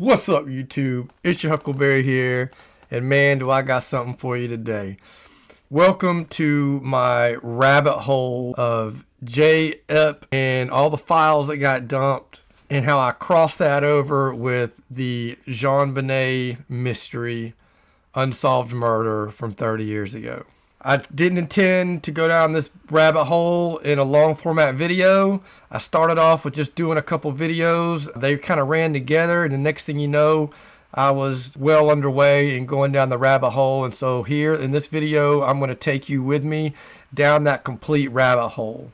What's up, YouTube? It's your Huckleberry here, and man, do I got something for you today. Welcome to my rabbit hole of J-Ep and all the files that got dumped, and how I crossed that over with the JonBenet mystery, unsolved murder from 30 years ago. I didn't intend to go down this rabbit hole in a long format video. I started off with just doing a couple videos. They kind of ran together, and the next thing you know, I was well underway in going down the rabbit hole. And so here in this video, I'm going to take you with me down that complete rabbit hole.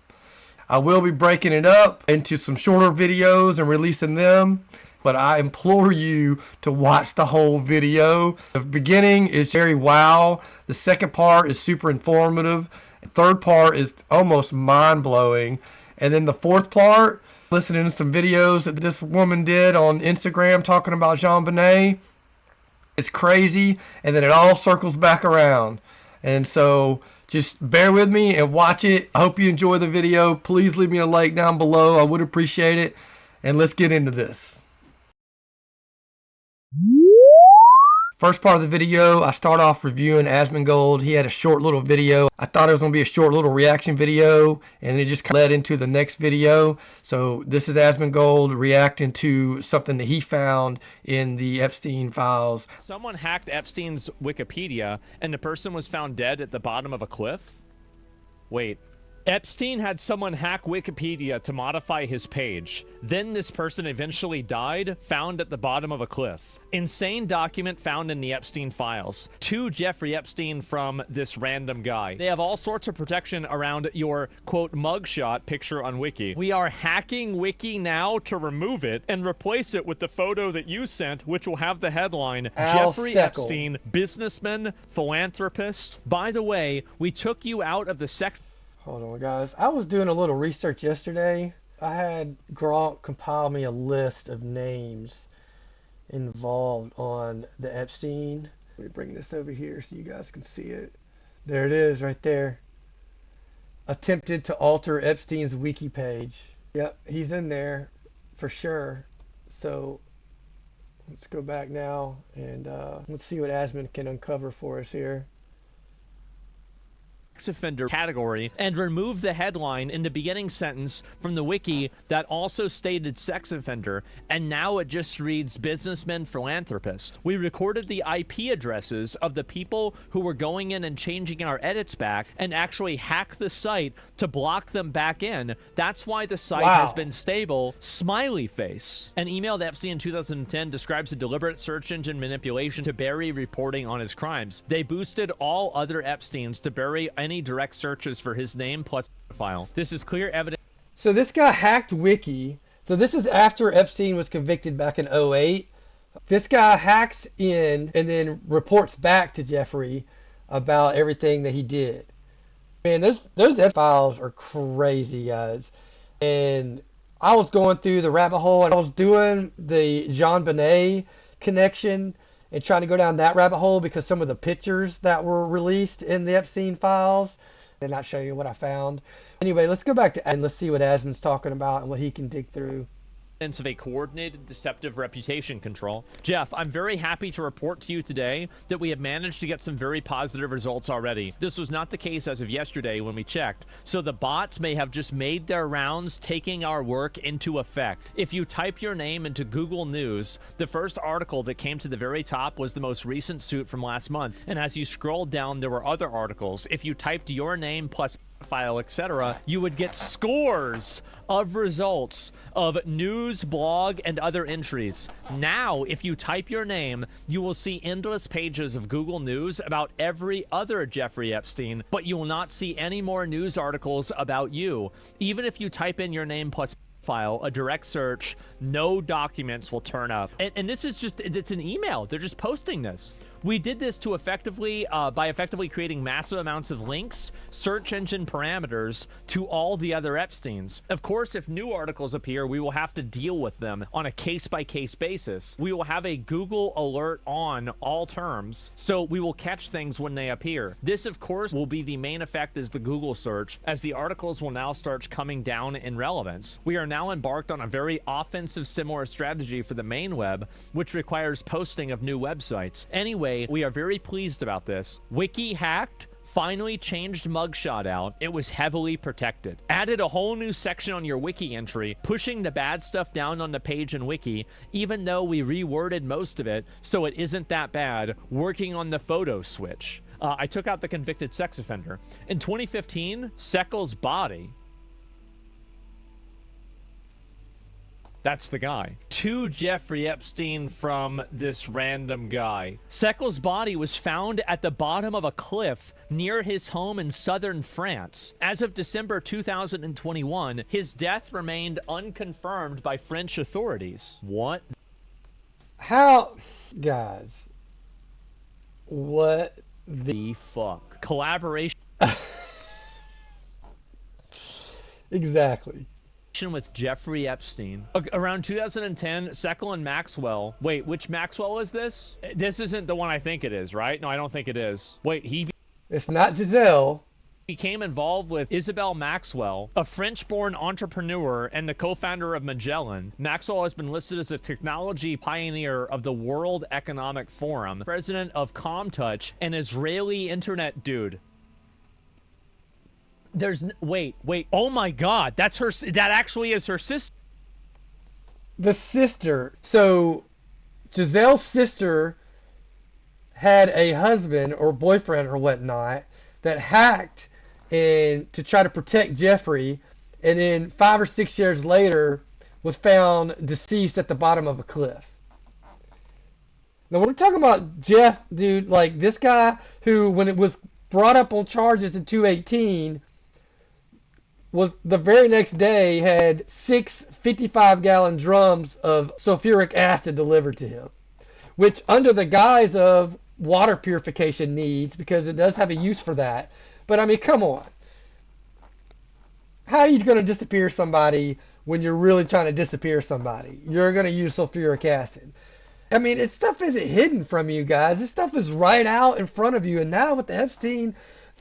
I will be breaking it up into some shorter videos and releasing them, but I implore you to watch the whole video. The beginning is very wow. The second part is super informative. The third part is almost mind-blowing. And then the fourth part, listening to some videos that this woman did on Instagram talking about JonBenet, it's crazy. And then it all circles back around. And so just bear with me and watch it. I hope you enjoy the video. Please leave me a like down below. I would appreciate it. And let's get into this. First part of the video, I start off reviewing Asmongold. He had a short little video. I thought it was going to be a short little reaction video, and it just led into the next video. So this is Asmongold reacting to something that he found in the Epstein Files. Someone hacked Epstein's Wikipedia, and the person was found dead at the bottom of a cliff? Wait. Epstein had someone hack Wikipedia to modify his page. Then this person eventually died, found at the bottom of a cliff. Insane document found in the Epstein Files. To Jeffrey Epstein from this random guy. They have all sorts of protection around your, quote, mugshot picture on Wiki. We are hacking Wiki now to remove it and replace it with the photo that you sent, which will have the headline, Jeffrey Epstein, businessman, philanthropist. By the way, we took you out of the sex... Hold on, guys. I was doing a little research yesterday. I had Gronk compile me a list of names involved on the Epstein. Let me bring this over here so you guys can see it. There it is right there. Attempted to alter Epstein's wiki page. Yep, he's in there for sure. So let's go back now and let's see what Asmon can uncover for us here. Offender category and remove the headline in the beginning sentence from the wiki that also stated sex offender, and now it just reads businessman philanthropist. We recorded the IP addresses of the people who were going in and changing our edits back and actually hacked the site to block them back in. That's why the site has been stable. Smiley face. An email to Epstein in 2010 describes a deliberate search engine manipulation to bury reporting on his crimes. They boosted all other Epsteins to bury any direct searches for his name plus file. This is clear evidence. So this guy hacked Wiki. So this is after Epstein was convicted back in 2008. This guy hacks in and then reports back to Jeffrey about everything that he did. Man, those files are crazy, guys. And I was going through the rabbit hole and I was doing the JonBenet connection and trying to go down that rabbit hole because some of the pictures that were released in the Epstein Files, and I'll show you what I found. Anyway, let's go back to and let's see what Asmon's talking about and what he can dig through. Of a coordinated deceptive reputation control. Jeff, I'm very happy to report to you today that we have managed to get some very positive results already. This was not the case as of yesterday when we checked, so the bots may have just made their rounds, taking our work into effect. If you type your name into Google News, the first article that came to the very top was the most recent suit from last month, and as you scrolled down there were other articles. If you typed your name plus file, etc., you would get scores of results of news, blog, and other entries. Now, if you type your name, you will see endless pages of Google News about every other Jeffrey Epstein, but you will not see any more news articles about you. Even if you type in your name plus file, a direct search, no documents will turn up. And this is just, it's an email. They're just posting this. We did this to by effectively creating massive amounts of links, search engine parameters to all the other Epsteins. Of course, if new articles appear, we will have to deal with them on a case-by-case basis. We will have a Google alert on all terms, so we will catch things when they appear. This, of course, will be the main effect as the Google search, as the articles will now start coming down in relevance. We are now embarked on a very offensive similar strategy for the main web, which requires posting of new websites. Anyway, we are very pleased about this. Wiki hacked, finally changed mugshot out. It was heavily protected. Added a whole new section on your wiki entry, pushing the bad stuff down on the page in wiki, even though we reworded most of it so it isn't that bad, working on the photo switch. I took out the convicted sex offender. In 2015, Sekel's body, that's the guy, to Jeffrey Epstein from this random guy. Sekel's body was found at the bottom of a cliff near his home in southern France. As of December 2021, his death remained unconfirmed by French authorities. What? How, guys, what the fuck? Collaboration. Exactly. With Jeffrey Epstein. Around 2010, Sekel and Maxwell. Wait, which Maxwell is this? This isn't the one I think it is, right? No, I don't think it is. Wait, it's not Giselle. Became involved with Isabel Maxwell, a French-born entrepreneur and the co-founder of Magellan. Maxwell has been listed as a technology pioneer of the World Economic Forum, president of ComTouch, an Israeli internet dude. Wait. Oh my God, that's her. That actually is her sister. The sister. So, Giselle's sister had a husband or boyfriend or whatnot that hacked and to try to protect Jeffrey, and then 5 or 6 years later was found deceased at the bottom of a cliff. Now we're talking about Jeff, dude, like this guy who, when it was brought up on charges in 2018, was the very next day had 6 55-gallon drums of sulfuric acid delivered to him, which under the guise of water purification needs, because it does have a use for that. But I mean, come on. How are you going to disappear somebody when you're really trying to disappear somebody? You're going to use sulfuric acid. I mean, this stuff isn't hidden from you guys. This stuff is right out in front of you. And now with the Epstein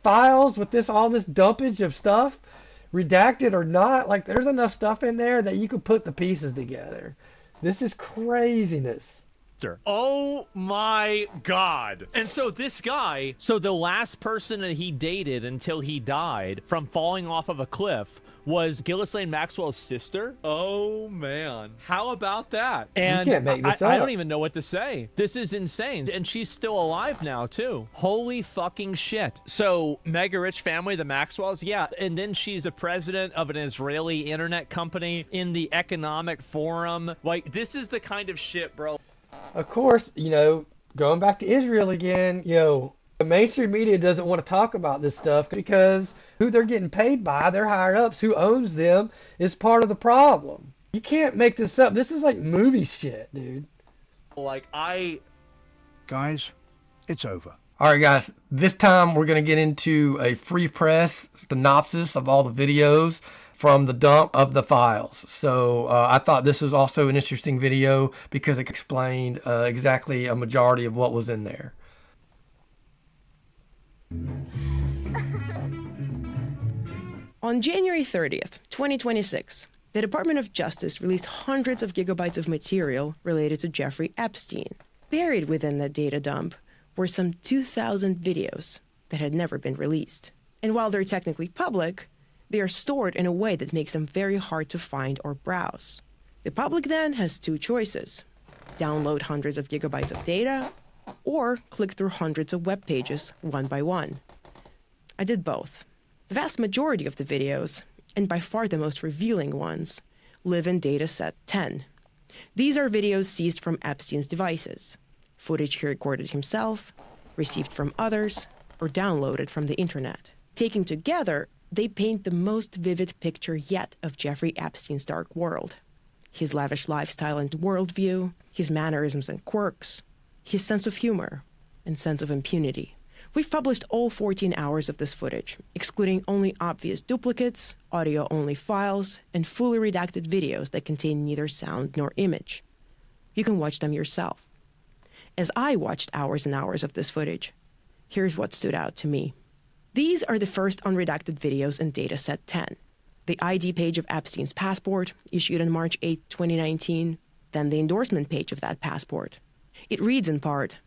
files, with all this dumpage of stuff, redacted or not, like there's enough stuff in there that you could put the pieces together. This is craziness. Oh my God. And so this guy, the last person that he dated until he died from falling off of a cliff was Ghislaine Maxwell's sister. Oh man. How about that? And you can't make this up. I don't even know what to say. This is insane. And she's still alive now too. Holy fucking shit. So mega rich family, the Maxwells, yeah. And then she's a president of an Israeli internet company in the Economic Forum. Like, this is the kind of shit, bro. Of course, going back to Israel again, the mainstream media doesn't want to talk about this stuff because who they're getting paid by, their higher ups, who owns them, is part of the problem. You can't make this up. This is like movie shit, dude. Guys, it's over. All right, guys. This time we're going to get into a free press synopsis of all the videos from the dump of the files. So I thought this was also an interesting video because it explained exactly a majority of what was in there. On January 30th, 2026, the Department of Justice released hundreds of gigabytes of material related to Jeffrey Epstein. Buried within that data dump were some 2,000 videos that had never been released. And while they're technically public, they are stored in a way that makes them very hard to find or browse. The public then has two choices: download hundreds of gigabytes of data, or click through hundreds of web pages one by one. I did both. The vast majority of the videos, and by far the most revealing ones, live in data set 10. These are videos seized from Epstein's devices, footage he recorded himself, received from others, or downloaded from the internet. Taken together, they paint the most vivid picture yet of Jeffrey Epstein's dark world. His lavish lifestyle and worldview, his mannerisms and quirks, his sense of humor, and sense of impunity. We've published all 14 hours of this footage, excluding only obvious duplicates, audio-only files, and fully redacted videos that contain neither sound nor image. You can watch them yourself. As I watched hours and hours of this footage, here's what stood out to me. These are the first unredacted videos in dataset 10. The ID page of Epstein's passport, issued on March 8, 2019, then the endorsement page of that passport. It reads in part,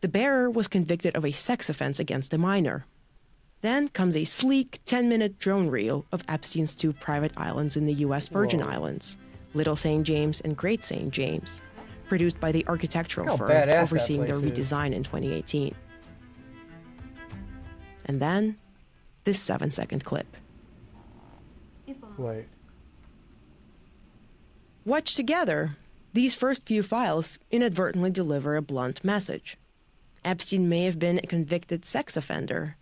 "The bearer was convicted of a sex offense against a minor." Then comes a sleek 10-minute drone reel of Epstein's 2 private islands in the U.S. Virgin Islands, Little St. James and Great St. James, produced by the architectural firm overseeing their redesign in 2018. And then, this 7-second clip. Wait. Watched together, these first few files inadvertently deliver a blunt message. Epstein may have been a convicted sex offender,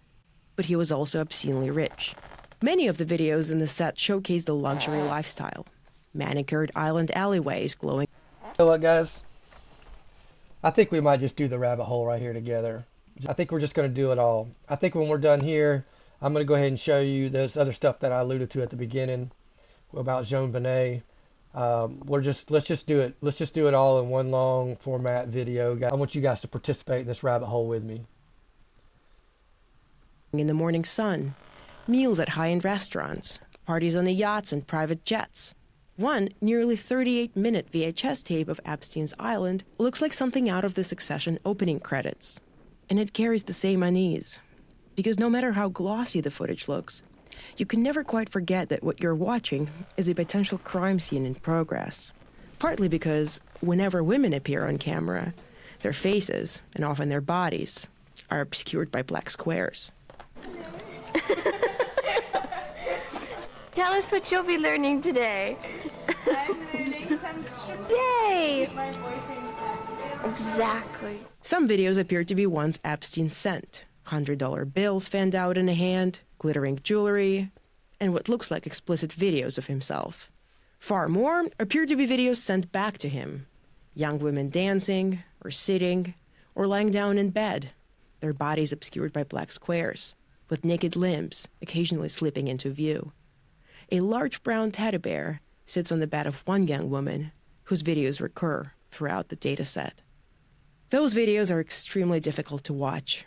but he was also obscenely rich. Many of the videos in the set showcase the luxury lifestyle. Manicured island alleyways glowing. You know what, guys? I think we might just do the rabbit hole right here together. I think we're just going to do it all. I think when we're done here, I'm going to go ahead and show you this other stuff that I alluded to at the beginning about JonBenet. Let's just do it. Let's just do it all in one long format video. I want you guys to participate in this rabbit hole with me. In the morning sun, meals at high-end restaurants, parties on the yachts and private jets. One nearly 38-minute VHS tape of Epstein's Island looks like something out of the Succession opening credits. And it carries the same unease. Because no matter how glossy the footage looks, you can never quite forget that what you're watching is a potential crime scene in progress. Partly because whenever women appear on camera, their faces, and often their bodies, are obscured by black squares. Tell us what you'll be learning today. I'm learning some Yay! Exactly. Some videos appear to be ones Epstein sent. $100 bills fanned out in a hand, glittering jewelry, and what looks like explicit videos of himself. Far more appear to be videos sent back to him. Young women dancing, or sitting, or lying down in bed, their bodies obscured by black squares, with naked limbs occasionally slipping into view. A large brown teddy bear sits on the bed of one young woman, whose videos recur throughout the dataset. Those videos are extremely difficult to watch.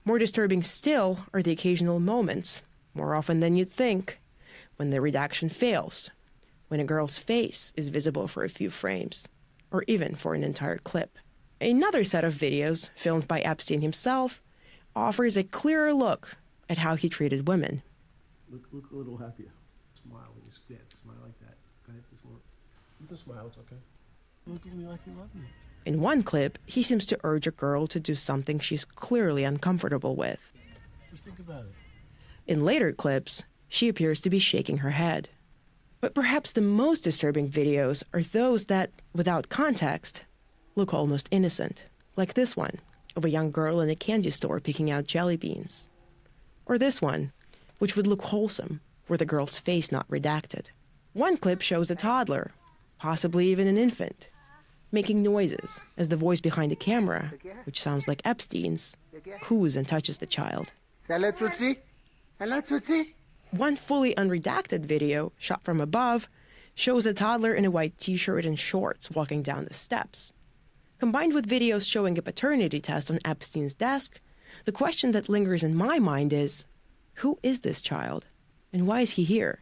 More disturbing still are the occasional moments, more often than you'd think, when the redaction fails, when a girl's face is visible for a few frames, or even for an entire clip. Another set of videos, filmed by Epstein himself, offers a clearer look at how he treated women. Look a little happier. Smile when you spit. Smile like that. Go ahead, just look. You can smile, it's okay. Look at me like you love me. In one clip, he seems to urge a girl to do something she's clearly uncomfortable with. Just think about it. In later clips, she appears to be shaking her head. But perhaps the most disturbing videos are those that, without context, look almost innocent, like this one, of a young girl in a candy store picking out jelly beans. Or this one, which would look wholesome, were the girl's face not redacted. One clip shows a toddler, possibly even an infant, making noises as the voice behind the camera, which sounds like Epstein's, coos and touches the child. Hello, Tootsie. Hello, Tootsie. One fully unredacted video, shot from above, shows a toddler in a white t-shirt and shorts walking down the steps. Combined with videos showing a paternity test on Epstein's desk, the question that lingers in my mind is, who is this child? And why is he here?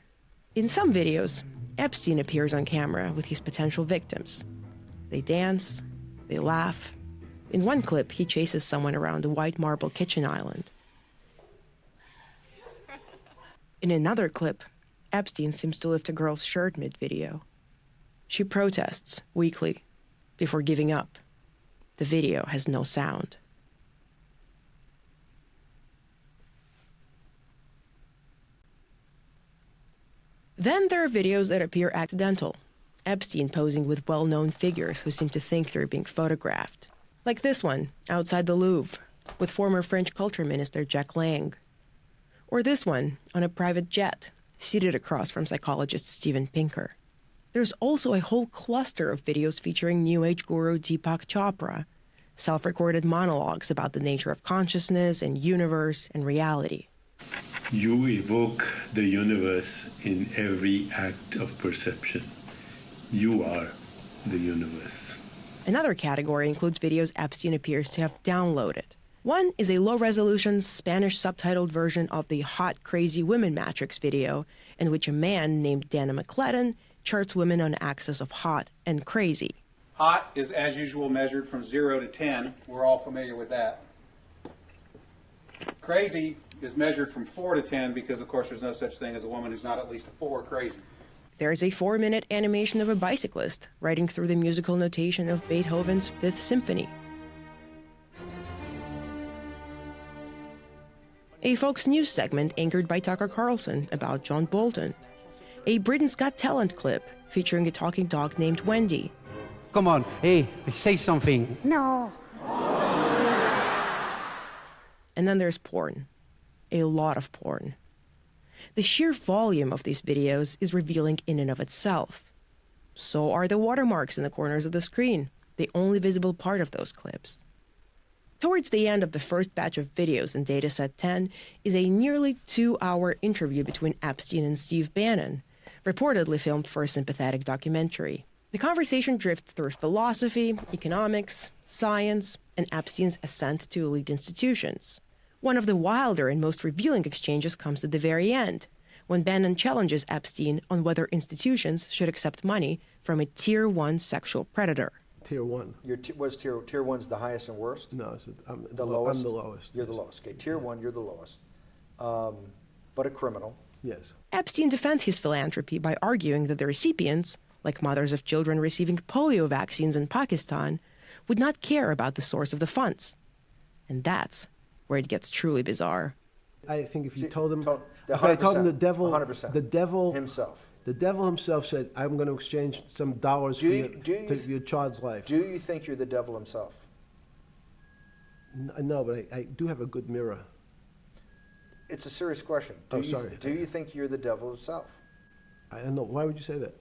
In some videos, Epstein appears on camera with his potential victims. They dance, they laugh. In one clip, he chases someone around a white marble kitchen island. In another clip, Epstein seems to lift a girl's shirt mid-video. She protests, weakly, before giving up. The video has no sound. Then there are videos that appear accidental. Epstein posing with well-known figures who seem to think they're being photographed. Like this one, outside the Louvre, with former French culture minister Jacques Lang. Or this one, on a private jet, seated across from psychologist Steven Pinker. There's also a whole cluster of videos featuring New Age guru Deepak Chopra, self-recorded monologues about the nature of consciousness and universe and reality. You evoke the universe in every act of perception. You are the universe. Another category includes videos Epstein appears to have downloaded. One is a low-resolution Spanish subtitled version of the Hot Crazy Women Matrix video, in which a man named Dana McClellan charts women on axis of hot and crazy. Hot is, as usual, measured from 0 to 10. We're all familiar with that. Crazy is measured from 4 to 10 because, of course, there's no such thing as a woman who's not at least a 4 crazy. There's a 4-minute animation of a bicyclist riding through the musical notation of Beethoven's Fifth Symphony. A Fox News segment anchored by Tucker Carlson about John Bolton. A Britain's Got Talent clip featuring a talking dog named Wendy. Come on, hey, say something. No. And then there's porn. A lot of porn. The sheer volume of these videos is revealing in and of itself. So are the watermarks in the corners of the screen, the only visible part of those clips. Towards the end of the first batch of videos in dataset 10 is a nearly 2-hour interview between Epstein and Steve Bannon, reportedly filmed for a sympathetic documentary. The conversation drifts through philosophy, economics, science, and Epstein's ascent to elite institutions. One of the wilder and most revealing exchanges comes at the very end, when Bannon challenges Epstein on whether institutions should accept money from a Tier 1 sexual predator. Tier 1. What's Tier 1's the highest and worst? No, I'm the lowest. I'm the lowest. You're the lowest. Okay, Tier 1, you're the lowest. But a criminal. Yes. Epstein defends his philanthropy by arguing that the recipients, like mothers of children receiving polio vaccines in Pakistan, would not care about the source of the funds. And that's where it gets truly bizarre. I think if you told him, if I told him the devil, 100%. the devil himself. The devil himself said, "I'm going to exchange some dollars for your child's life." Do you think you're the devil himself? No, but I do have a good mirror. It's a serious question. Sorry. Do you think you're the devil himself? I don't know. Why would you say that?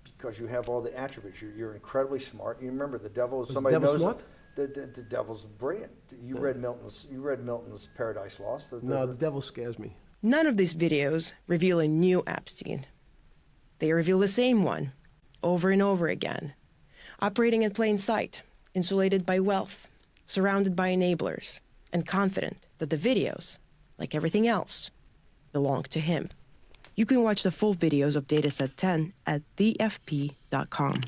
Because you have all the attributes. You're incredibly smart. You remember, the devil is Was somebody the devil knows smart? The devil's brilliant. You read Milton's Paradise Lost. No, the devil scares me. None of these videos reveal a new Epstein. They reveal the same one, over and over again, operating in plain sight, insulated by wealth, surrounded by enablers, and confident that the videos, like everything else, belong to him. You can watch the full videos of Dataset 10 at thefp.com.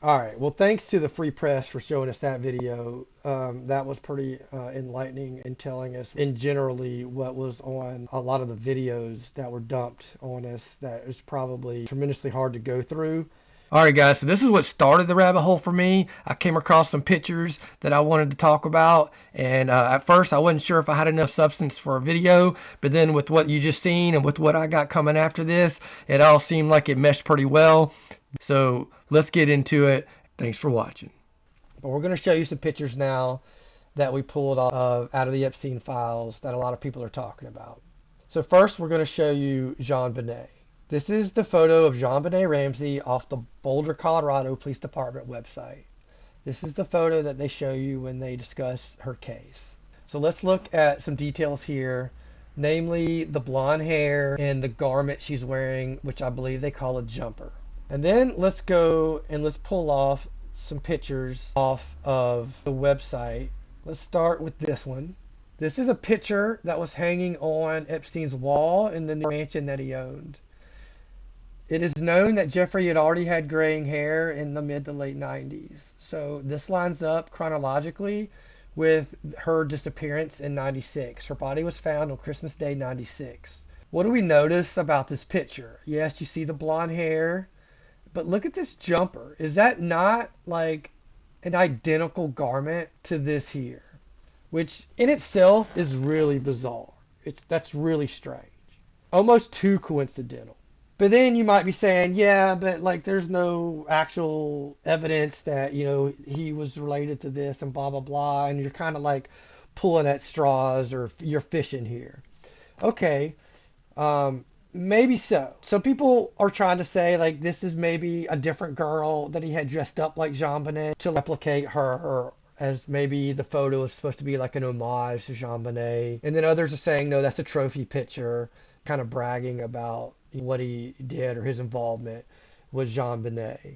All right. Well, thanks to the Free Press for showing us that video. That was pretty enlightening in telling us, in generally, what was on a lot of the videos that were dumped on us. That was probably tremendously hard to go through. All right, guys. So this is what started the rabbit hole for me. I came across some pictures that I wanted to talk about, and at first I wasn't sure if I had enough substance for a video, but then with what you just seen and with what I got coming after this, it all seemed like it meshed pretty well. So let's get into it. Thanks for watching. But we're going to show you some pictures now that we pulled out of the Epstein files that a lot of people are talking about. So first we're going to show you JonBenet. This is the photo of JonBenet Ramsey off the Boulder, Colorado Police Department website. This is the photo that they show you when they discuss her case. So let's look at some details here, namely the blonde hair and the garment she's wearing, which I believe they call a jumper. And then let's go and let's pull off some pictures off of the website. Let's start with this one. This is a picture that was hanging on Epstein's wall in the mansion that he owned. It is known that Jeffrey had already had graying hair in the mid to late 90s. So this lines up chronologically with her disappearance in 96. Her body was found on Christmas Day 96. What do we notice about this picture? Yes, you see the blonde hair. But look at this jumper. Is that not like an identical garment to this here? Which in itself is really bizarre. That's really strange. Almost too coincidental. But then you might be saying, yeah, but like there's no actual evidence that, you know, he was related to this and blah, blah, blah. And you're kind of like pulling at straws or you're fishing here. Okay. maybe so. So people are trying to say, like, this is maybe a different girl that he had dressed up like JonBenet to replicate her, or as maybe the photo is supposed to be like an homage to JonBenet. And then others are saying, no, that's a trophy picture, kind of bragging about what he did or his involvement with JonBenet.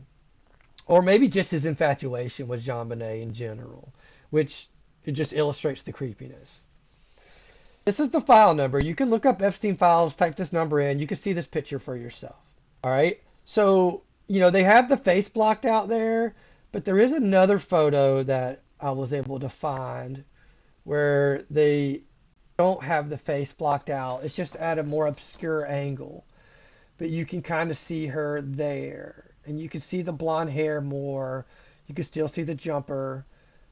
Or maybe just his infatuation with JonBenet in general, which it just illustrates the creepiness. This is the file number. You can look up Epstein Files, type this number in. You can see this picture for yourself. All right. So, they have the face blocked out there, but there is another photo that I was able to find where they don't have the face blocked out. It's just at a more obscure angle, but you can kind of see her there, and you can see the blonde hair more. You can still see the jumper.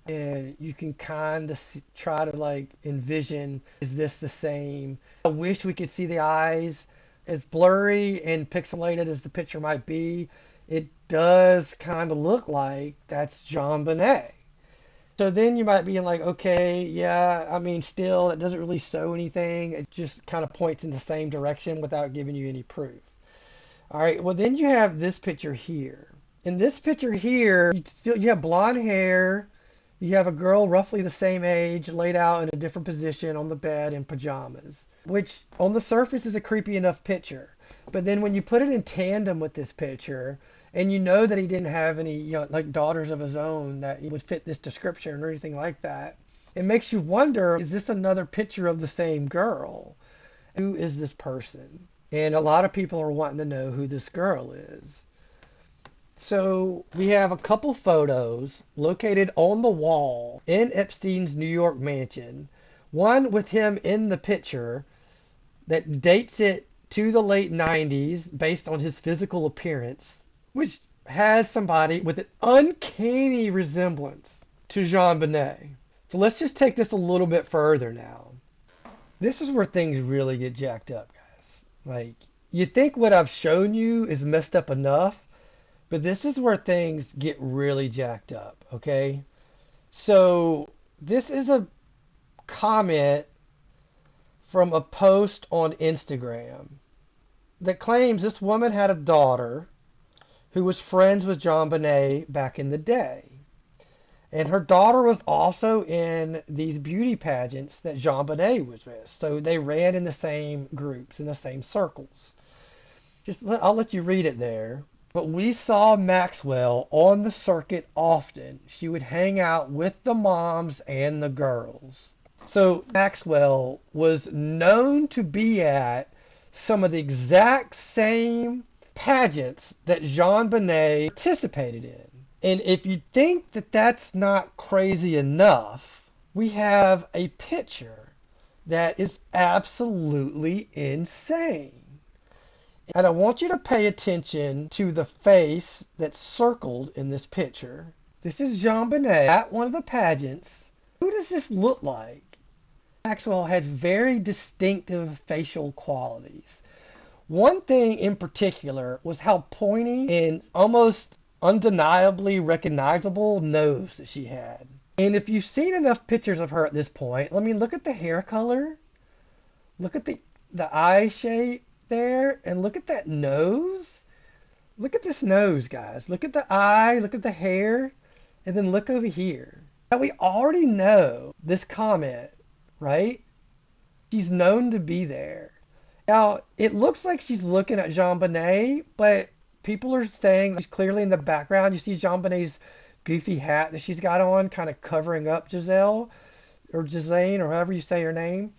And you can kind of try to like envision, is this the same? I wish we could see the eyes. As blurry and pixelated as the picture might be, it does kind of look like that's JonBenet. So then you might be like, okay, yeah, I mean, still, it doesn't really show anything. It just kind of points in the same direction without giving you any proof. All right, well, then you have this picture here. In this picture here, you have blonde hair. You have a girl roughly the same age laid out in a different position on the bed in pajamas, which on the surface is a creepy enough picture. But then when you put it in tandem with this picture, and you know that he didn't have any, like daughters of his own that would fit this description or anything like that, it makes you wonder, is this another picture of the same girl? Who is this person? And a lot of people are wanting to know who this girl is. So we have a couple photos located on the wall in Epstein's New York mansion. One with him in the picture that dates it to the late 90s based on his physical appearance, which has somebody with an uncanny resemblance to JonBenet. So let's just take this a little bit further now. This is where things really get jacked up, guys. Like, you think what I've shown you is messed up enough, but this is where things get really jacked up, okay? So this is a comment from a post on Instagram that claims this woman had a daughter who was friends with JonBenet back in the day. And her daughter was also in these beauty pageants that JonBenet was with. So they ran in the same groups, in the same circles. I'll let you read it there. But we saw Maxwell on the circuit often. She would hang out with the moms and the girls. So Maxwell was known to be at some of the exact same pageants that JonBenet participated in. And if you think that that's not crazy enough, we have a picture that is absolutely insane. And I want you to pay attention to the face that's circled in this picture. This is JonBenet at one of the pageants. Who does this look like? Maxwell had very distinctive facial qualities. One thing in particular was how pointy and almost undeniably recognizable nose that she had. And if you've seen enough pictures of her at this point, look at the hair color. Look at the eye shape there, and look at that nose. Look at this nose, guys. Look at the eye, look at the hair, and then look over here. Now, we already know this comment, right? She's known to be there. Now, it looks like she's looking at JonBenet, but people are saying she's clearly in the background. You see JonBenet's goofy hat that she's got on, kind of covering up Giselle, or Gislaine, or however you say her name.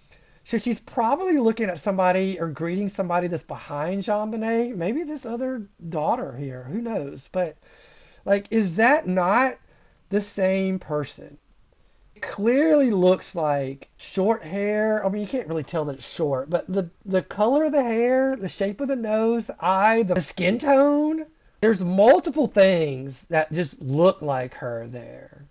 So she's probably looking at somebody or greeting somebody that's behind JonBenet. Maybe this other daughter here. Who knows? But, is that not the same person? It clearly looks like short hair. You can't really tell that it's short, but the color of the hair, the shape of the nose, the eye, the skin tone, there's multiple things that just look like her there.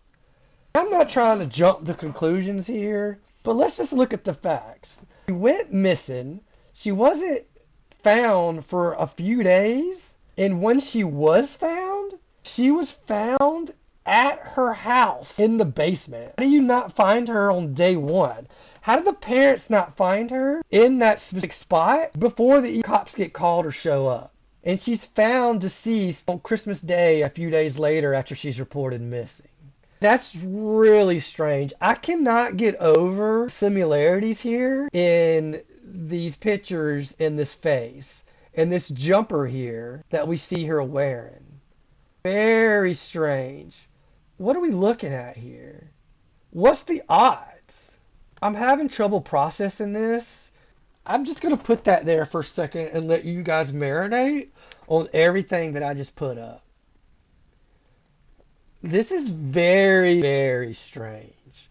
I'm not trying to jump to conclusions here, but let's just look at the facts. She went missing. She wasn't found for a few days. And when she was found at her house in the basement. How do you not find her on day one? How did the parents not find her in that specific spot before the cops get called or show up? And she's found deceased on Christmas Day a few days later after she's reported missing. That's really strange. I cannot get over similarities here in these pictures in this face and this jumper here that we see her wearing. Very strange. What are we looking at here? What's the odds? I'm having trouble processing this. I'm just going to put that there for a second and let you guys marinate on everything that I just put up. This is very, very strange.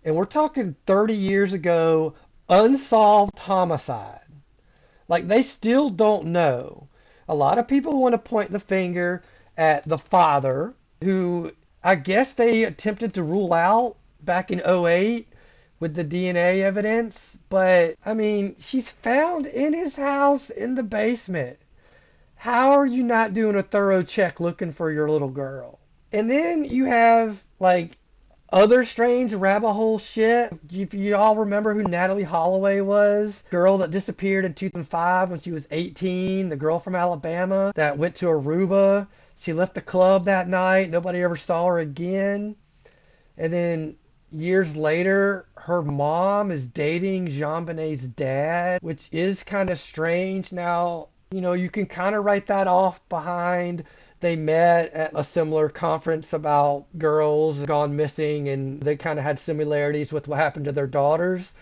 And we're talking 30 years ago, unsolved homicide. Like, they still don't know. A lot of people want to point the finger at the father, who I guess they attempted to rule out back in 2008 with the DNA evidence. But, I mean, she's found in his house in the basement. How are you not doing a thorough check looking for your little girl? And then you have, like, other strange rabbit hole shit. If you all remember who Natalie Holloway was, girl that disappeared in 2005 when she was 18, the girl from Alabama that went to Aruba. She left the club that night. Nobody ever saw her again. And then years later, her mom is dating JonBenet's dad, which is kind of strange. Now, you know, you can kind of write that off behind they met at a similar conference about girls gone missing, and they kind of had similarities with what happened to their daughters.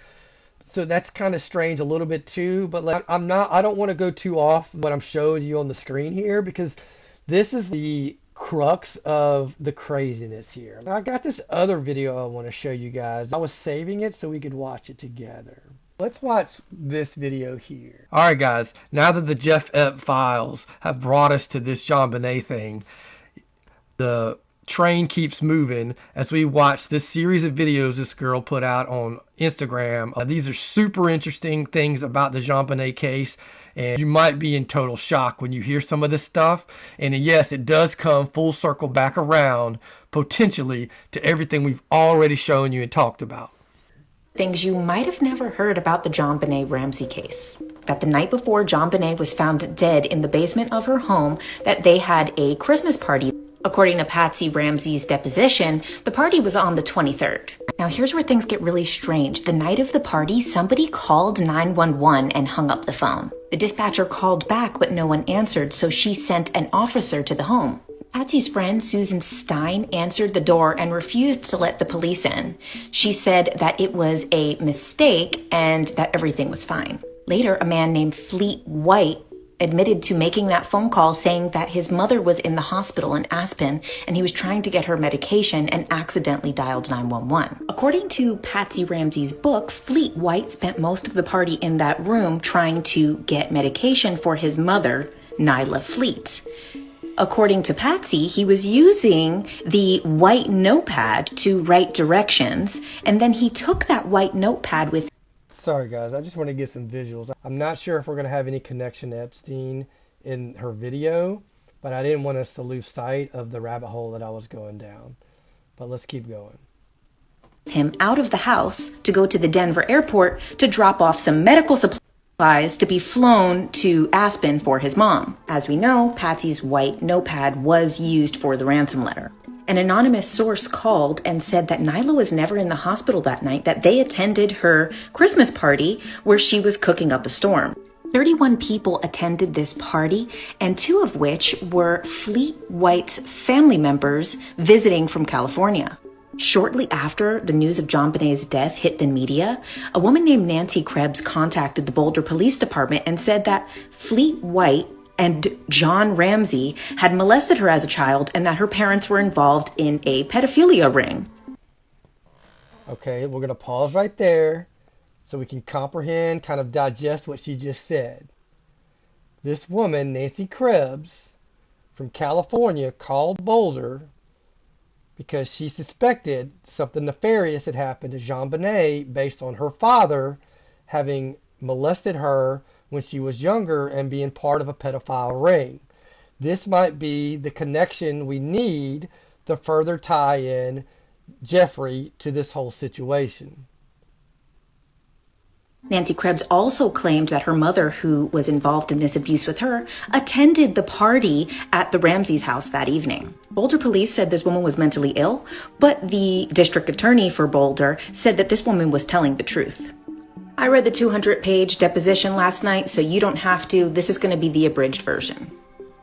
So that's kind of strange a little bit too, but like, I don't want to go too off what I'm showing you on the screen here, because this is the crux of the craziness here. Now, I got this other video I want to show you guys. I was saving it so we could watch it together. Let's watch this video here. All right, guys. Now that the Jeff Epstein files have brought us to this JonBenet thing, the train keeps moving as we watch this series of videos this girl put out on Instagram. These are super interesting things about the JonBenet case, and you might be in total shock when you hear some of this stuff. And yes, it does come full circle back around, potentially, to everything we've already shown you and talked about. Things you might have never heard about the JonBenet Ramsey case. That the night before JonBenet was found dead in the basement of her home, that they had a Christmas party. According to Patsy Ramsey's deposition, the party was on the 23rd. Now here's where things get really strange. The night of the party, somebody called 911 and hung up the phone. The dispatcher called back, but no one answered, so she sent an officer to the home. Patsy's friend, Susan Stein, answered the door and refused to let the police in. She said that it was a mistake and that everything was fine. Later, a man named Fleet White admitted to making that phone call, saying that his mother was in the hospital in Aspen and he was trying to get her medication and accidentally dialed 911. According to Patsy Ramsey's book, Fleet White spent most of the party in that room trying to get medication for his mother, Nyla Fleet. According to Patsy, he was using the white notepad to write directions, and then he took that white notepad with... Sorry guys, I just want to get some visuals. I'm not sure if we're going to have any connection to Epstein in her video, but I didn't want us to lose sight of the rabbit hole that I was going down. But let's keep going. Him out of the house to go to the Denver airport to drop off some medical supplies to be flown to Aspen for his mom. As we know, Patsy's white notepad was used for the ransom letter. An anonymous source called and said that Nyla was never in the hospital that night, that they attended her Christmas party where she was cooking up a storm. 31 people attended this party, and 2 of which were Fleet White's family members visiting from California. Shortly after the news of JonBenet's death hit the media, a woman named Nancy Krebs contacted the Boulder Police Department and said that Fleet White and John Ramsey had molested her as a child and that her parents were involved in a pedophilia ring. Okay, we're going to pause right there so we can comprehend, kind of digest what she just said. This woman, Nancy Krebs, from California, called Boulder because she suspected something nefarious had happened to JonBenet based on her father having molested her when she was younger and being part of a pedophile ring. This might be the connection we need to further tie in Jeffrey to this whole situation. Nancy Krebs also claimed that her mother, who was involved in this abuse with her, attended the party at the Ramseys' house that evening. Boulder police said this woman was mentally ill, but the district attorney for Boulder said that this woman was telling the truth. I read the 200-page deposition last night, so you don't have to. This is going to be the abridged version.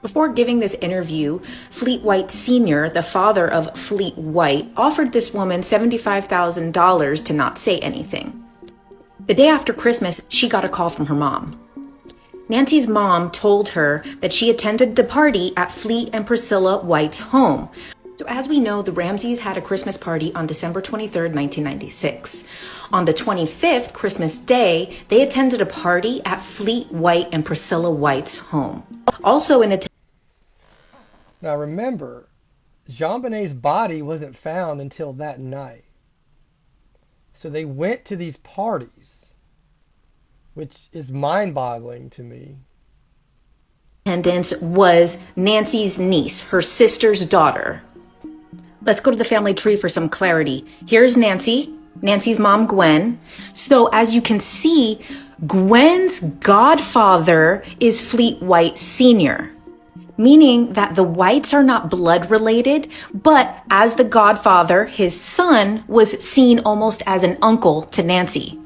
Before giving this interview, Fleet White Sr., the father of Fleet White, offered this woman $75,000 to not say anything. The day after Christmas, she got a call from her mom. Nancy's mom told her that she attended the party at Fleet and Priscilla White's home. So as we know, the Ramseys had a Christmas party on December 23rd, 1996. On the 25th, Christmas Day, they attended a party at Fleet White and Priscilla White's home. Also in attendance. Now remember, JonBenet's body wasn't found until that night. So they went to these parties, which is mind-boggling to me. Attendance was Nancy's niece, her sister's daughter. Let's go to the family tree for some clarity. Here's Nancy, Nancy's mom, Gwen. So as you can see, Gwen's godfather is Fleet White Sr., meaning that the Whites are not blood related, but as the godfather, his son was seen almost as an uncle to Nancy.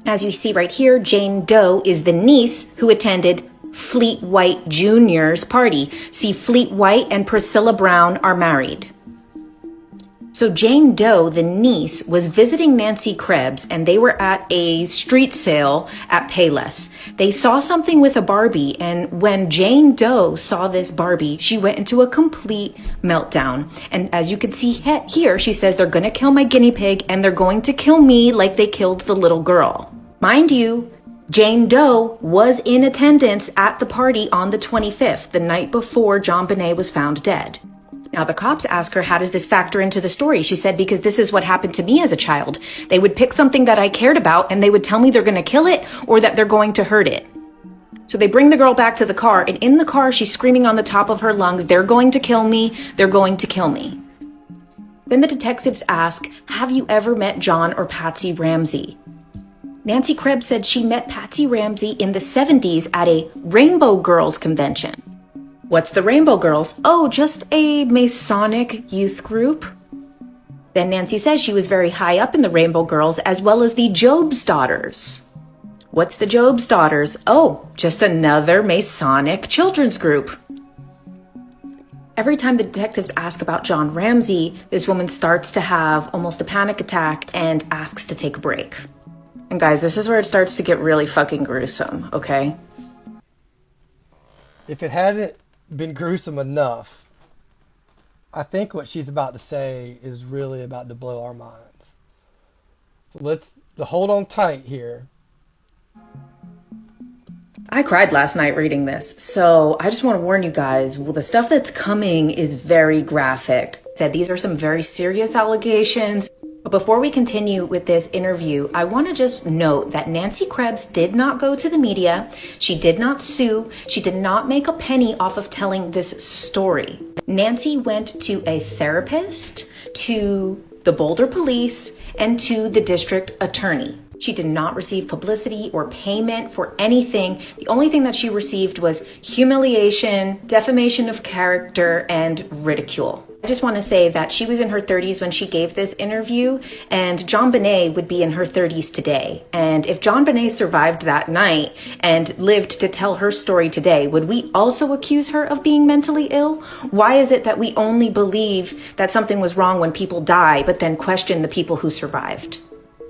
As you see right here, Jane Doe is the niece who attended Fleet White Jr.'s party. See, Fleet White and Priscilla Brown are married. So Jane Doe, the niece, was visiting Nancy Krebs, and they were at a street sale at Payless. They saw something with a Barbie, and when Jane Doe saw this Barbie, she went into a complete meltdown. And as you can see here, she says, they're going to kill my guinea pig, and they're going to kill me like they killed the little girl. Mind you, Jane Doe was in attendance at the party on the 25th, the night before JonBenet was found dead. Now, the cops asked her, how does this factor into the story? She said, because this is what happened to me as a child. They would pick something that I cared about, and they would tell me they're going to kill it or that they're going to hurt it. So they bring the girl back to the car, and in the car, she's screaming on the top of her lungs, they're going to kill me, they're going to kill me. Then the detectives ask, have you ever met John or Patsy Ramsey? Nancy Krebs said she met Patsy Ramsey in the 70s at a Rainbow Girls convention. What's the Rainbow Girls? Oh, just a Masonic youth group. Then Nancy says she was very high up in the Rainbow Girls, as well as the Job's Daughters. What's the Job's Daughters? Oh, just another Masonic children's group. Every time the detectives ask about John Ramsey, this woman starts to have almost a panic attack and asks to take a break. And guys, this is where it starts to get really fucking gruesome, okay? If it hasn't been gruesome enough, I think what she's about to say is really about to blow our minds. So let's hold on tight here. I cried last night reading this, so I just want to warn you guys, well, the stuff that's coming is very graphic. That these are some very serious allegations. But before we continue with this interview, I want to just note that Nancy Krebs did not go to the media. She did not sue. She did not make a penny off of telling this story. Nancy went to a therapist, to the Boulder police, and to the district attorney. She did not receive publicity or payment for anything. The only thing that she received was humiliation, defamation of character, and ridicule. I just want to say that she was in her 30s when she gave this interview, and JonBenet would be in her 30s today. And if JonBenet survived that night and lived to tell her story today, would we also accuse her of being mentally ill? Why is it that we only believe that something was wrong when people die, but then question the people who survived?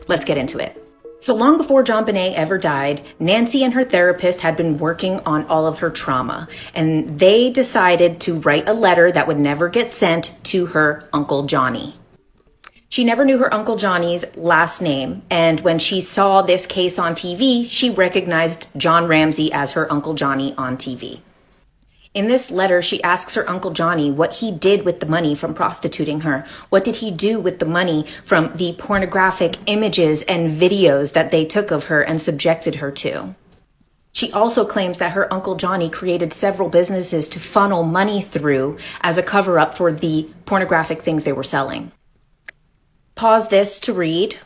Let's get into it. So long before JonBenet ever died, Nancy and her therapist had been working on all of her trauma, and they decided to write a letter that would never get sent to her Uncle Johnny. She never knew her Uncle Johnny's last name, and when she saw this case on TV, she recognized John Ramsey as her Uncle Johnny on TV. In this letter, she asks her Uncle Johnny what he did with the money from prostituting her. What did he do with the money from the pornographic images and videos that they took of her and subjected her to? She also claims that her Uncle Johnny created several businesses to funnel money through as a cover-up for the pornographic things they were selling. Pause this to read.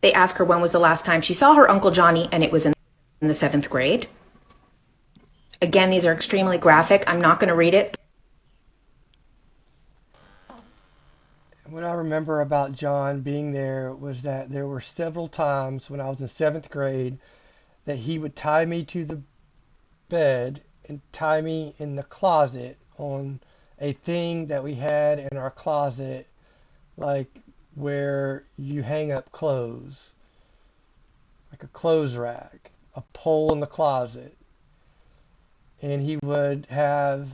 They ask her when was the last time she saw her Uncle Johnny, and it was in the 7th grade. Again, these are extremely graphic. I'm not going to read it. What I remember about John being there was that there were several times when I was in 7th grade that he would tie me to the bed and tie me in the closet on a thing that we had in our closet, like where you hang up clothes, like a clothes rack, a pole in the closet. And he would have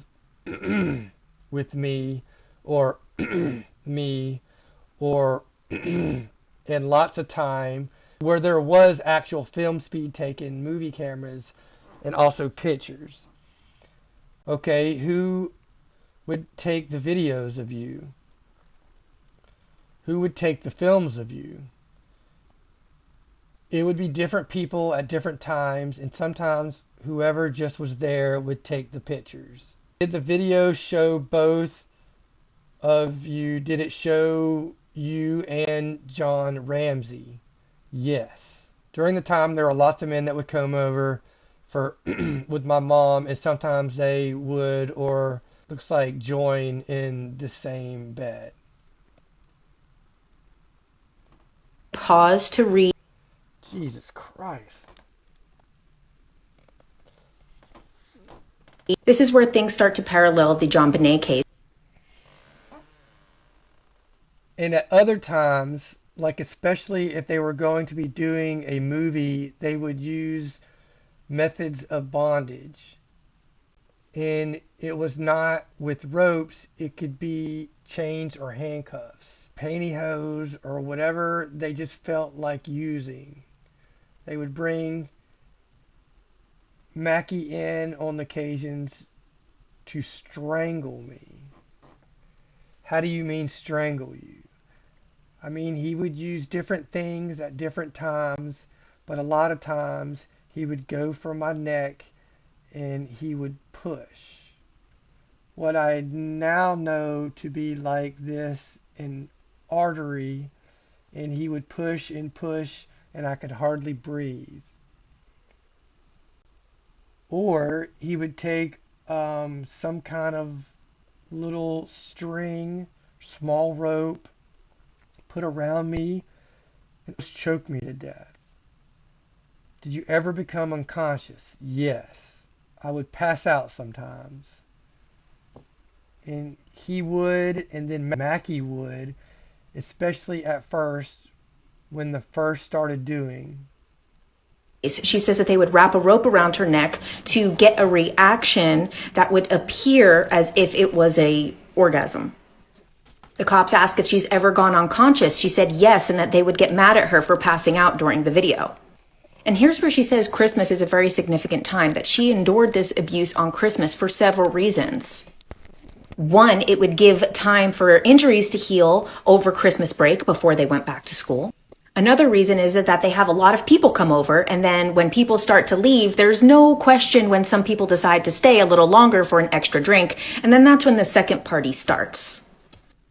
with me or me or and lots of time where there was actual film speed taken, movie cameras, and also pictures. Okay, who would take the videos of you? Who would take the films of you? It would be different people at different times, and sometimes whoever just was there would take the pictures. Did the video show both of you? Did it show you and John Ramsey? Yes. During the time, there were lots of men that would come over for with my mom, and sometimes they would, or looks like, join in the same bed. Pause to read. Jesus Christ. This is where things start to parallel the JonBenet case. And at other times, like especially if they were going to be doing a movie, they would use methods of bondage. And it was not with ropes, it could be chains or handcuffs, pantyhose, or whatever they just felt like using. They would bring Mackie in on occasions to strangle me. How do you mean strangle you? I mean, he would use different things at different times, but a lot of times he would go for my neck and he would push. What I now know to be like this an artery, and he would push and push, and I could hardly breathe. Or he would take some kind of little string, small rope, put around me, and just choke me to death. Did you ever become unconscious? Yes. I would pass out sometimes. And he would, and then Mackie would, especially at first, when the first started doing. She says that they would wrap a rope around her neck to get a reaction that would appear as if it was a orgasm. The cops ask if she's ever gone unconscious. She said yes, and that they would get mad at her for passing out during the video. And here's where she says Christmas is a very significant time, that she endured this abuse on Christmas for several reasons. One, it would give time for injuries to heal over Christmas break before they went back to school. Another reason is that they have a lot of people come over, and then when people start to leave, there's no question when some people decide to stay a little longer for an extra drink, and then that's when the second party starts.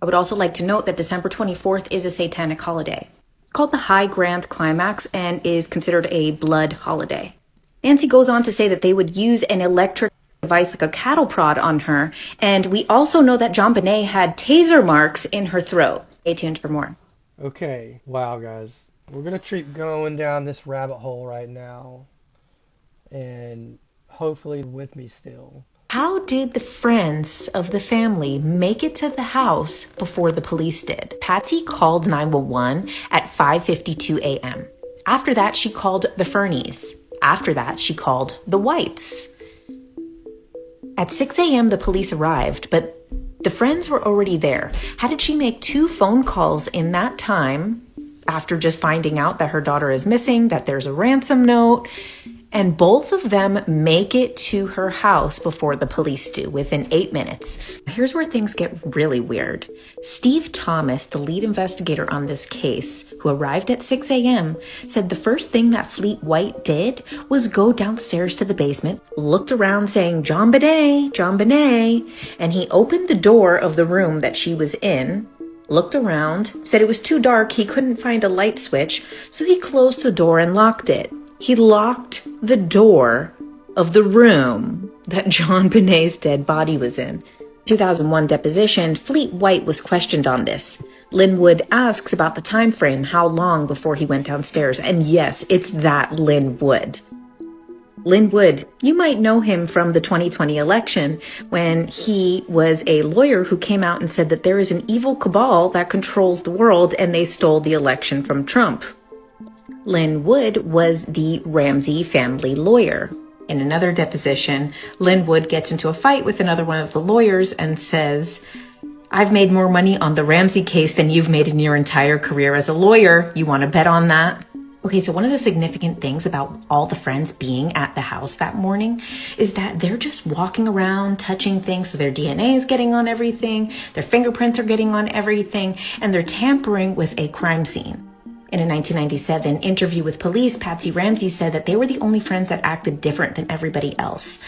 I would also like to note that December 24th is a satanic holiday. It's called the High Grand Climax and is considered a blood holiday. Nancy goes on to say that they would use an electric device like a cattle prod on her, and we also know that JonBenet had taser marks in her throat. Stay tuned for more. Okay, wow guys, we're gonna keep going down this rabbit hole right now, and hopefully with me still. How did the friends of the family make it to the house before the police did? Patsy called 911 at 5:52 a.m. After that, she called the Fernies. After that, she called the Whites. At 6 a.m., the police arrived, but the friends were already there. How did she make 2 phone calls in that time after just finding out that her daughter is missing, that there's a ransom note, and both of them make it to her house before the police do, within 8 minutes? Here's where things get really weird. Steve Thomas, the lead investigator on this case, who arrived at 6 a.m., said the first thing that Fleet White did was go downstairs to the basement, looked around saying, JonBenet, JonBenet, and he opened the door of the room that she was in, looked around, said it was too dark, he couldn't find a light switch, so he closed the door and locked it. He locked the door of the room that JonBenet's dead body was in. 2001 deposition, Fleet White was questioned on this. Lynn Wood asks about the time frame, how long before he went downstairs, and yes, it's that Lynn Wood. Lynn Wood, you might know him from the 2020 election when he was a lawyer who came out and said that there is an evil cabal that controls the world and they stole the election from Trump. Lynn Wood was the Ramsey family lawyer. In another deposition, Lynn Wood gets into a fight with another one of the lawyers and says, I've made more money on the Ramsey case than you've made in your entire career as a lawyer. You want to bet on that? Okay, so one of the significant things about all the friends being at the house that morning is that they're just walking around, touching things. So their DNA is getting on everything, their fingerprints are getting on everything, and they're tampering with a crime scene. In a 1997 interview with police, Patsy Ramsey said that they were the only friends that acted different than everybody else.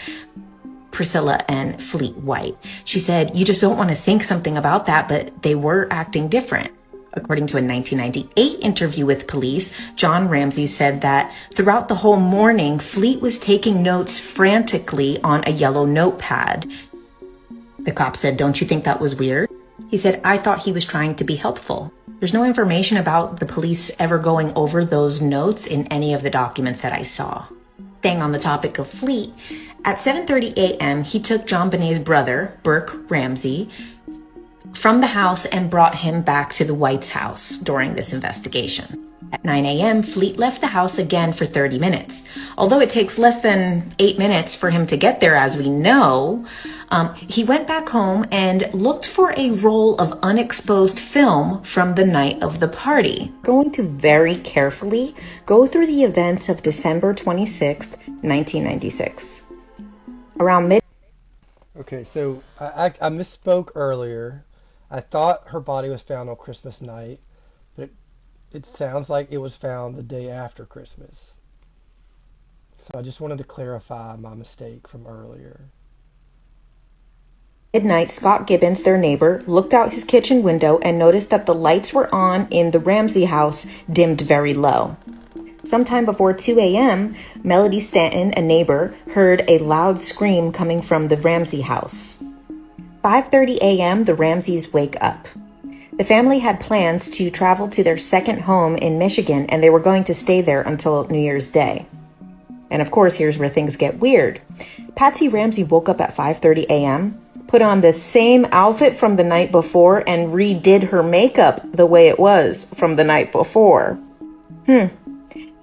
Priscilla and Fleet White. She said, you just don't want to think something about that, but they were acting different. According to a 1998 interview with police, John Ramsey said that throughout the whole morning, Fleet was taking notes frantically on a yellow notepad. The cop said, don't you think that was weird? He said, I thought he was trying to be helpful. There's no information about the police ever going over those notes in any of the documents that I saw. Staying on the topic of Fleet, at 7:30 a.m., he took JonBenet's brother, Burke Ramsey, from the house and brought him back to the White's house during this investigation. At 9 a.m., Fleet left the house again for 30 minutes. Although it takes less than 8 minutes for him to get there, as we know, he went back home and looked for a roll of unexposed film from the night of the party. Going to very carefully go through the events of December 26th, 1996. Around mid. Okay, so I misspoke earlier. I thought her body was found on Christmas night, but it sounds like it was found the day after Christmas. So I just wanted to clarify my mistake from earlier. Midnight, Scott Gibbons, their neighbor, looked out his kitchen window and noticed that the lights were on in the Ramsey house dimmed very low. Sometime before 2 a.m., Melody Stanton, a neighbor, heard a loud scream coming from the Ramsey house. 5:30 a.m., the Ramseys wake up. The family had plans to travel to their second home in Michigan, and they were going to stay there until New Year's Day. And of course, here's where things get weird. Patsy Ramsey woke up at 5:30 a.m., put on the same outfit from the night before, and redid her makeup the way it was from the night before.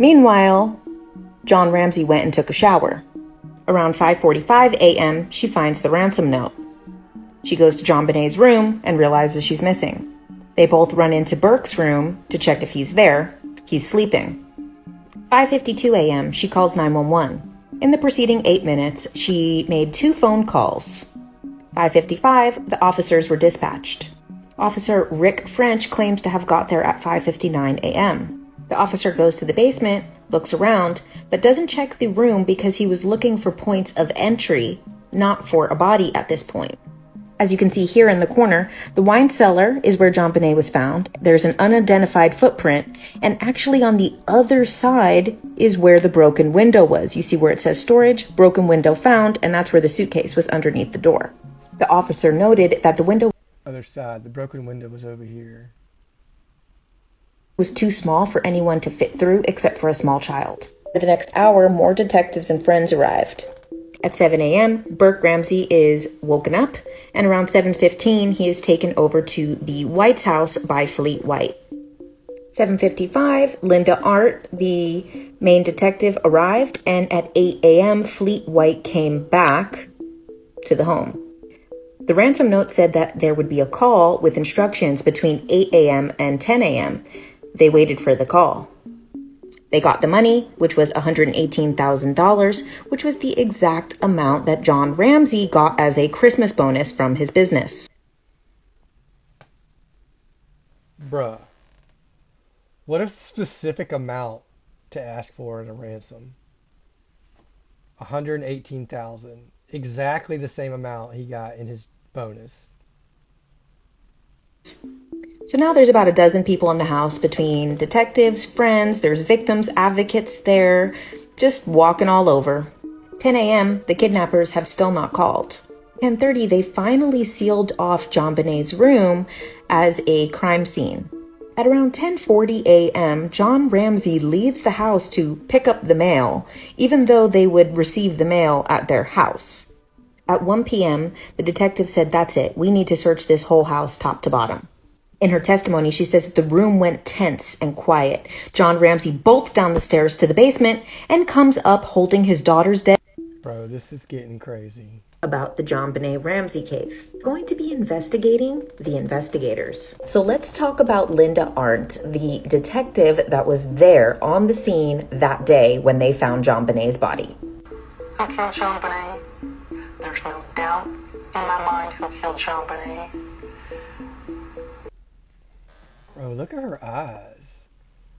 Meanwhile, John Ramsey went and took a shower. Around 5:45 a.m., she finds the ransom note. She goes to JonBenet's room and realizes she's missing. They both run into Burke's room to check if he's there. He's sleeping. 5:52 a.m., she calls 911. In the preceding 8 minutes, she made 2 phone calls. 5:55, the officers were dispatched. Officer Rick French claims to have got there at 5:59 a.m. The officer goes to the basement, looks around, but doesn't check the room because he was looking for points of entry, not for a body at this point. As you can see here in the corner, the wine cellar is where JonBenet was found. There's an unidentified footprint, and actually on the other side is where the broken window was. You see where it says storage, broken window found, and that's where the suitcase was underneath the door. The officer noted that the window Other side, the broken window was over here. Was too small for anyone to fit through except for a small child. For the next hour, more detectives and friends arrived. At 7 a.m., Burke Ramsey is woken up, and around 7:15, he is taken over to the White's house by Fleet White. 7:55, Linda Art, the main detective, arrived, and at 8 a.m., Fleet White came back to the home. The ransom note said that there would be a call with instructions between 8 a.m. and 10 a.m. They waited for the call. They got the money, which was $118,000, which was the exact amount that John Ramsey got as a Christmas bonus from his business. Bruh. What a specific amount to ask for in a ransom. $118,000. Exactly the same amount he got in his bonus. So now there's about a dozen people in the house, between detectives, friends, there's victims, advocates there, just walking all over. 10 a.m., the kidnappers have still not called. 10:30, they finally sealed off JonBenet's room as a crime scene. At around 10:40 a.m., John Ramsey leaves the house to pick up the mail, even though they would receive the mail at their house. At 1 p.m., the detective said, "That's it. We need to search this whole house top to bottom." In her testimony, she says that the room went tense and quiet. John Ramsey bolts down the stairs to the basement and comes up holding his daughter's dead. Bro, this is getting crazy. About the JonBenet Ramsey case. Going to be investigating the investigators. So let's talk about Linda Arndt, the detective that was there on the scene that day when they found JonBenet's body. Who killed JonBenet? There's no doubt in my mind who killed JonBenet. Bro, look at her eyes.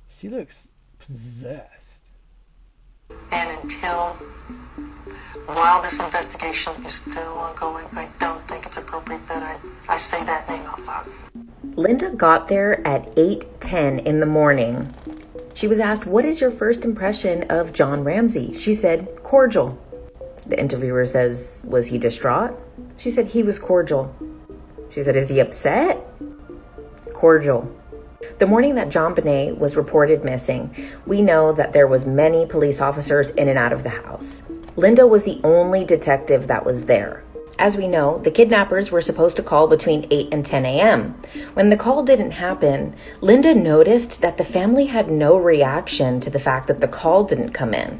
She looks possessed. And while this investigation is still ongoing, I don't think it's appropriate that I say that name out loud. Linda got there at 8:10 in the morning. She was asked, "What is your first impression of John Ramsey?" She said, "Cordial." The interviewer says, "Was he distraught?" She said, "He was cordial." She said, "Is he upset?" Cordial. The morning that JonBenet was reported missing, we know that there was many police officers in and out of the house. Linda was the only detective that was there. As we know, the kidnappers were supposed to call between 8 and 10 a.m. When the call didn't happen, Linda noticed that the family had no reaction to the fact that the call didn't come in.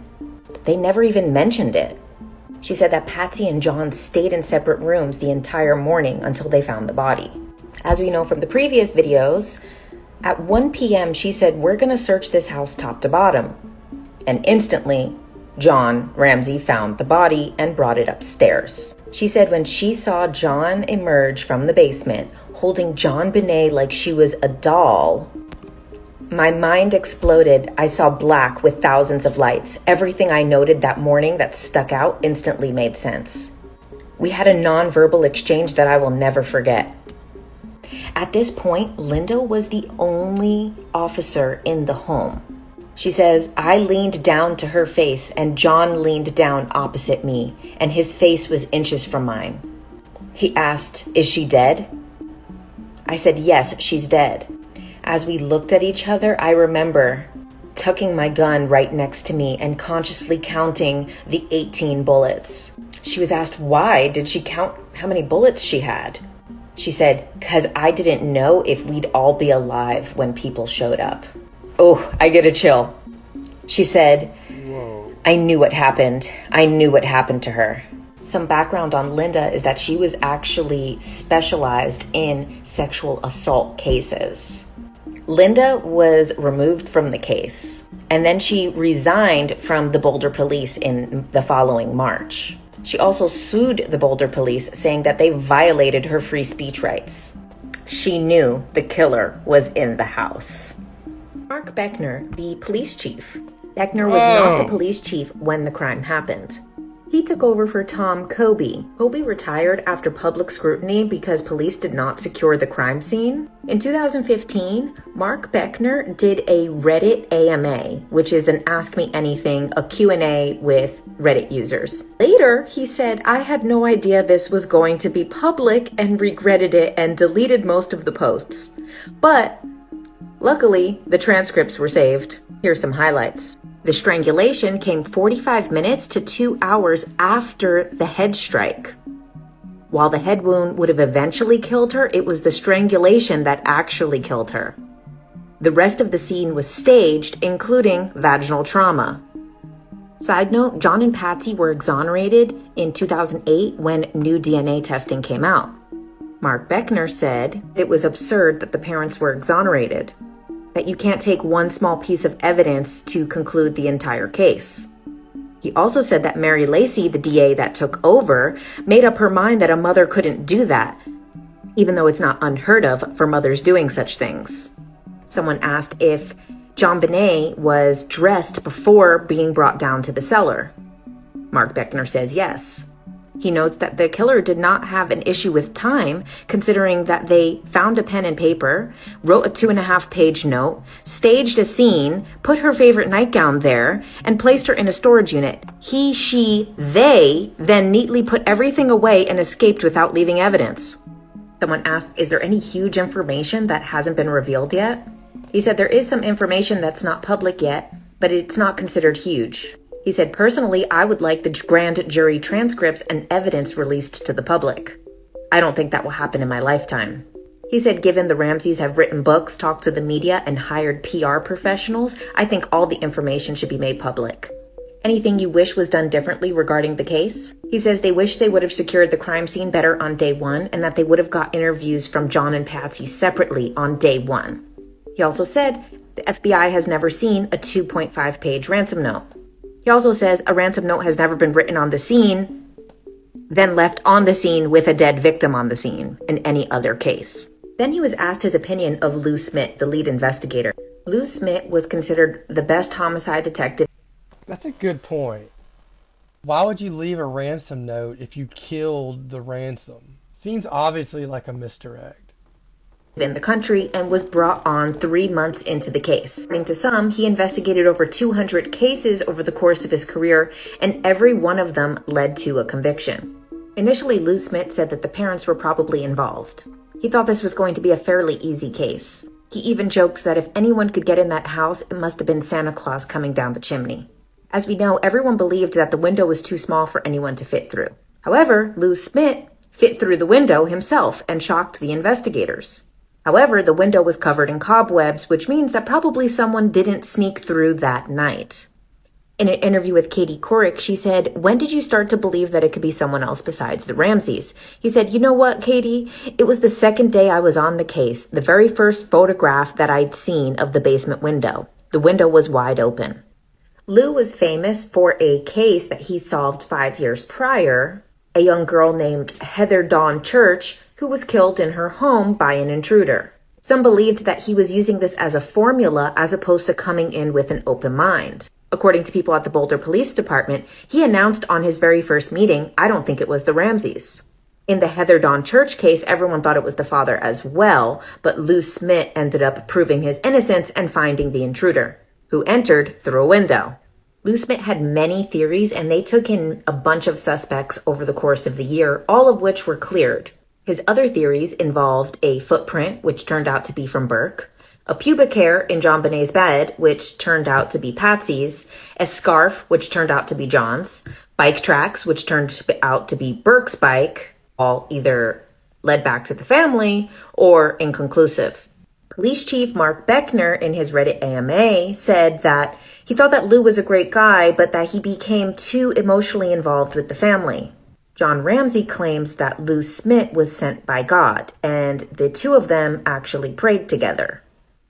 They never even mentioned it. She said that Patsy and John stayed in separate rooms the entire morning until they found the body. As we know from the previous videos, at 1 p.m. she said, "We're going to search this house top to bottom." And instantly, John Ramsey found the body and brought it upstairs. She said when she saw John emerge from the basement, holding JonBenet like she was a doll, my mind exploded. I saw black with thousands of lights. Everything I noted that morning that stuck out instantly made sense. We had a non-verbal exchange that I will never forget. At this point, Linda was the only officer in the home. She says, "I leaned down to her face and John leaned down opposite me, and his face was inches from mine. He asked, 'Is she dead?' I said, 'Yes, she's dead.' As we looked at each other, I remember tucking my gun right next to me and consciously counting the 18 bullets. She was asked why did she count how many bullets she had. She said, "'Cause I didn't know if we'd all be alive when people showed up." Oh, I get a chill. She said, "Whoa. I knew what happened. I knew what happened to her." Some background on Linda is that she was actually specialized in sexual assault cases. Linda was removed from the case, and then she resigned from the Boulder police in the following March. She also sued the Boulder police, saying that they violated her free speech rights. She knew the killer was in the house. Mark Beckner, the police chief. Beckner was not the police chief when the crime happened. He took over for Tom Kobe. Kobe retired after public scrutiny because police did not secure the crime scene. In 2015, Mark Beckner did a Reddit AMA, which is an Ask Me Anything, a Q&A with Reddit users. Later, he said, "I had no idea this was going to be public and regretted it and deleted most of the posts. But luckily, the transcripts were saved." Here's some highlights. The strangulation came 45 minutes to 2 hours after the head strike. While the head wound would have eventually killed her, it was the strangulation that actually killed her. The rest of the scene was staged, including vaginal trauma. Side note, John and Patsy were exonerated in 2008 when new DNA testing came out. Mark Beckner said it was absurd that the parents were exonerated, that you can't take one small piece of evidence to conclude the entire case. He also said that Mary Lacey, the DA that took over, made up her mind that a mother couldn't do that, even though it's not unheard of for mothers doing such things. Someone asked if JonBenet was dressed before being brought down to the cellar. Mark Beckner says yes. He notes that the killer did not have an issue with time, considering that they found a pen and paper, wrote a 2.5-page note, staged a scene, put her favorite nightgown there, and placed her in a storage unit. He, she, they then neatly put everything away and escaped without leaving evidence. Someone asked, is there any huge information that hasn't been revealed yet? He said there is some information that's not public yet, but it's not considered huge. He said, personally, I would like the grand jury transcripts and evidence released to the public. I don't think that will happen in my lifetime. He said, given the Ramseys have written books, talked to the media, and hired PR professionals, I think all the information should be made public. Anything you wish was done differently regarding the case? He says they wish they would have secured the crime scene better on day one and that they would have got interviews from John and Patsy separately on day one. He also said the FBI has never seen a 2.5-page ransom note. He also says a ransom note has never been written on the scene, then left on the scene with a dead victim on the scene in any other case. Then he was asked his opinion of Lou Smith, the lead investigator. Lou Smith was considered the best homicide detective. That's a good point. Why would you leave a ransom note if you killed the ransom? Seems obviously like a misdirect. In the country and was brought on 3 months into the case. According to some, he investigated over 200 cases over the course of his career, and every one of them led to a conviction. Initially, Lou Smith said that the parents were probably involved. He thought this was going to be a fairly easy case. He even joked that if anyone could get in that house, it must have been Santa Claus coming down the chimney. As we know, everyone believed that the window was too small for anyone to fit through. However, Lou Smith fit through the window himself and shocked the investigators. However, the window was covered in cobwebs, which means that probably someone didn't sneak through that night. In an interview with Katie Couric, she said, when did you start to believe that it could be someone else besides the Ramseys? He said, you know what, Katie? It was the second day I was on the case, the very first photograph that I'd seen of the basement window. The window was wide open. Lou was famous for a case that he solved 5 years prior, a young girl named Heather Dawn Church, who was killed in her home by an intruder. Some believed that he was using this as a formula as opposed to coming in with an open mind. According to people at the Boulder Police Department, he announced on his very first meeting, I don't think it was the Ramseys. In the Heather Dawn Church case, everyone thought it was the father as well, but Lou Smith ended up proving his innocence and finding the intruder, who entered through a window. Lou Smith had many theories, and they took in a bunch of suspects over the course of the year, all of which were cleared. His other theories involved a footprint, which turned out to be from Burke, a pubic hair in JonBenet's bed, which turned out to be Patsy's, a scarf, which turned out to be John's, bike tracks, which turned out to be Burke's bike, all either led back to the family or inconclusive. Police Chief Mark Beckner, in his Reddit AMA, said that he thought that Lou was a great guy, but that he became too emotionally involved with the family. John Ramsey claims that Lou Smith was sent by God, and the two of them actually prayed together.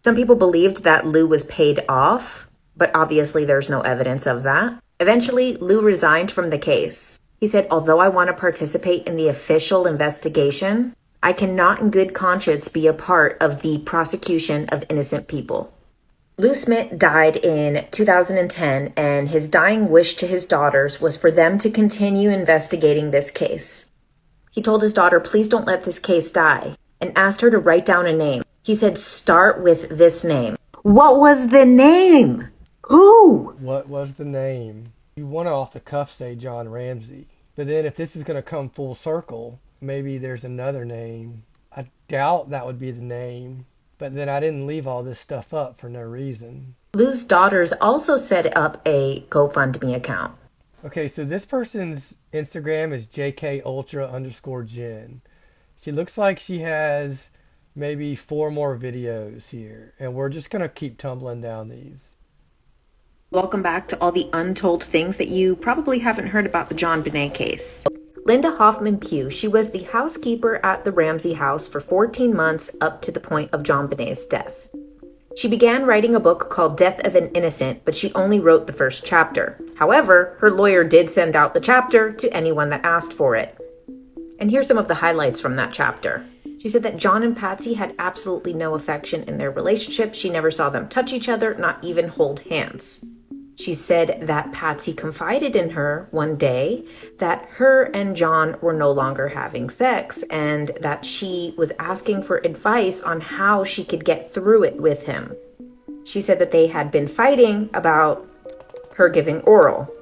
Some people believed that Lou was paid off, but obviously there's no evidence of that. Eventually, Lou resigned from the case. He said, although I want to participate in the official investigation, I cannot in good conscience be a part of the prosecution of innocent people. Lou Smith died in 2010, and his dying wish to his daughters was for them to continue investigating this case. He told his daughter, please don't let this case die, and asked her to write down a name. He said, start with this name. What was the name? Who? What was the name? You want to off the cuff say John Ramsey. But then if this is going to come full circle, maybe there's another name. I doubt that would be the name. But then I didn't leave all this stuff up for no reason. Lou's daughters also set up a GoFundMe account. Okay, so this person's Instagram is JK_Jen. She looks like she has maybe 4 more videos here. And we're just going to keep tumbling down these. Welcome back to all the untold things that you probably haven't heard about the JonBenet case. Linda Hoffman Pugh, she was the housekeeper at the Ramsey house for 14 months up to the point of JonBenet's death. She began writing a book called Death of an Innocent, but she only wrote the first chapter. However, her lawyer did send out the chapter to anyone that asked for it. And here's some of the highlights from that chapter. She said that John and Patsy had absolutely no affection in their relationship. She never saw them touch each other, not even hold hands. She said that Patsy confided in her one day that her and John were no longer having sex and that she was asking for advice on how she could get through it with him. She said that they had been fighting about her giving oral.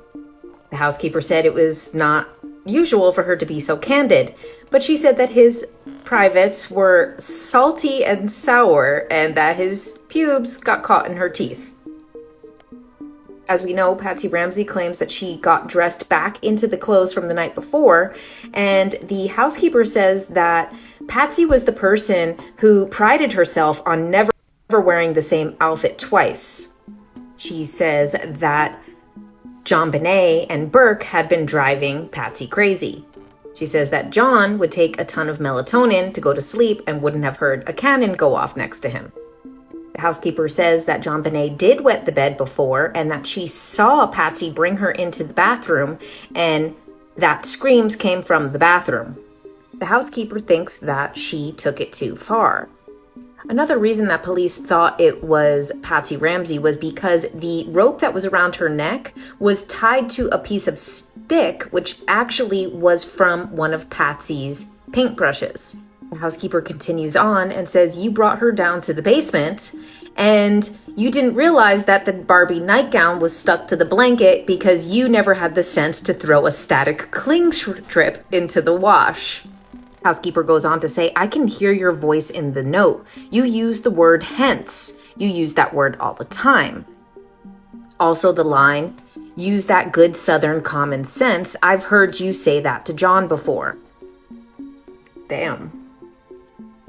The housekeeper said it was not usual for her to be so candid, but she said that his privates were salty and sour and that his pubes got caught in her teeth. As we know, Patsy Ramsey claims that she got dressed back into the clothes from the night before, and the housekeeper says that Patsy was the person who prided herself on never wearing the same outfit twice. She says that JonBenet and Burke had been driving Patsy crazy. She says that John would take a ton of melatonin to go to sleep and wouldn't have heard a cannon go off next to him. The housekeeper says that JonBenet did wet the bed before and that she saw Patsy bring her into the bathroom and that screams came from the bathroom. The housekeeper thinks that she took it too far. Another reason that police thought it was Patsy Ramsey was because the rope that was around her neck was tied to a piece of stick, which actually was from one of Patsy's paintbrushes. The housekeeper continues on and says, you brought her down to the basement and you didn't realize that the Barbie nightgown was stuck to the blanket because you never had the sense to throw a static cling strip into the wash. Housekeeper goes on to say, I can hear your voice in the note. You use the word hence. You use that word all the time. Also the line, use that good Southern common sense. I've heard you say that to John before. Damn.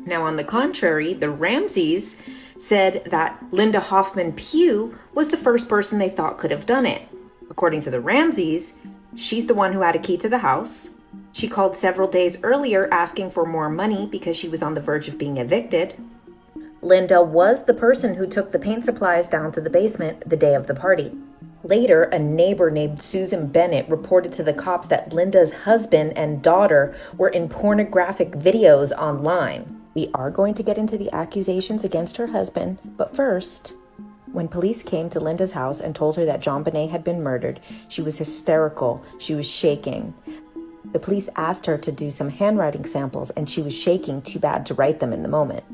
Now, on the contrary, the Ramseys said that Linda Hoffman Pugh was the first person they thought could have done it. According to the Ramseys, she's the one who had a key to the house. She called several days earlier asking for more money because she was on the verge of being evicted. Linda was the person who took the paint supplies down to the basement the day of the party. Later, a neighbor named Susan Bennett reported to the cops that Linda's husband and daughter were in pornographic videos online. We are going to get into the accusations against her husband, but first, when police came to Linda's house and told her that JonBenet had been murdered, she was hysterical. She was shaking. The police asked her to do some handwriting samples, and she was shaking too bad to write them in the moment.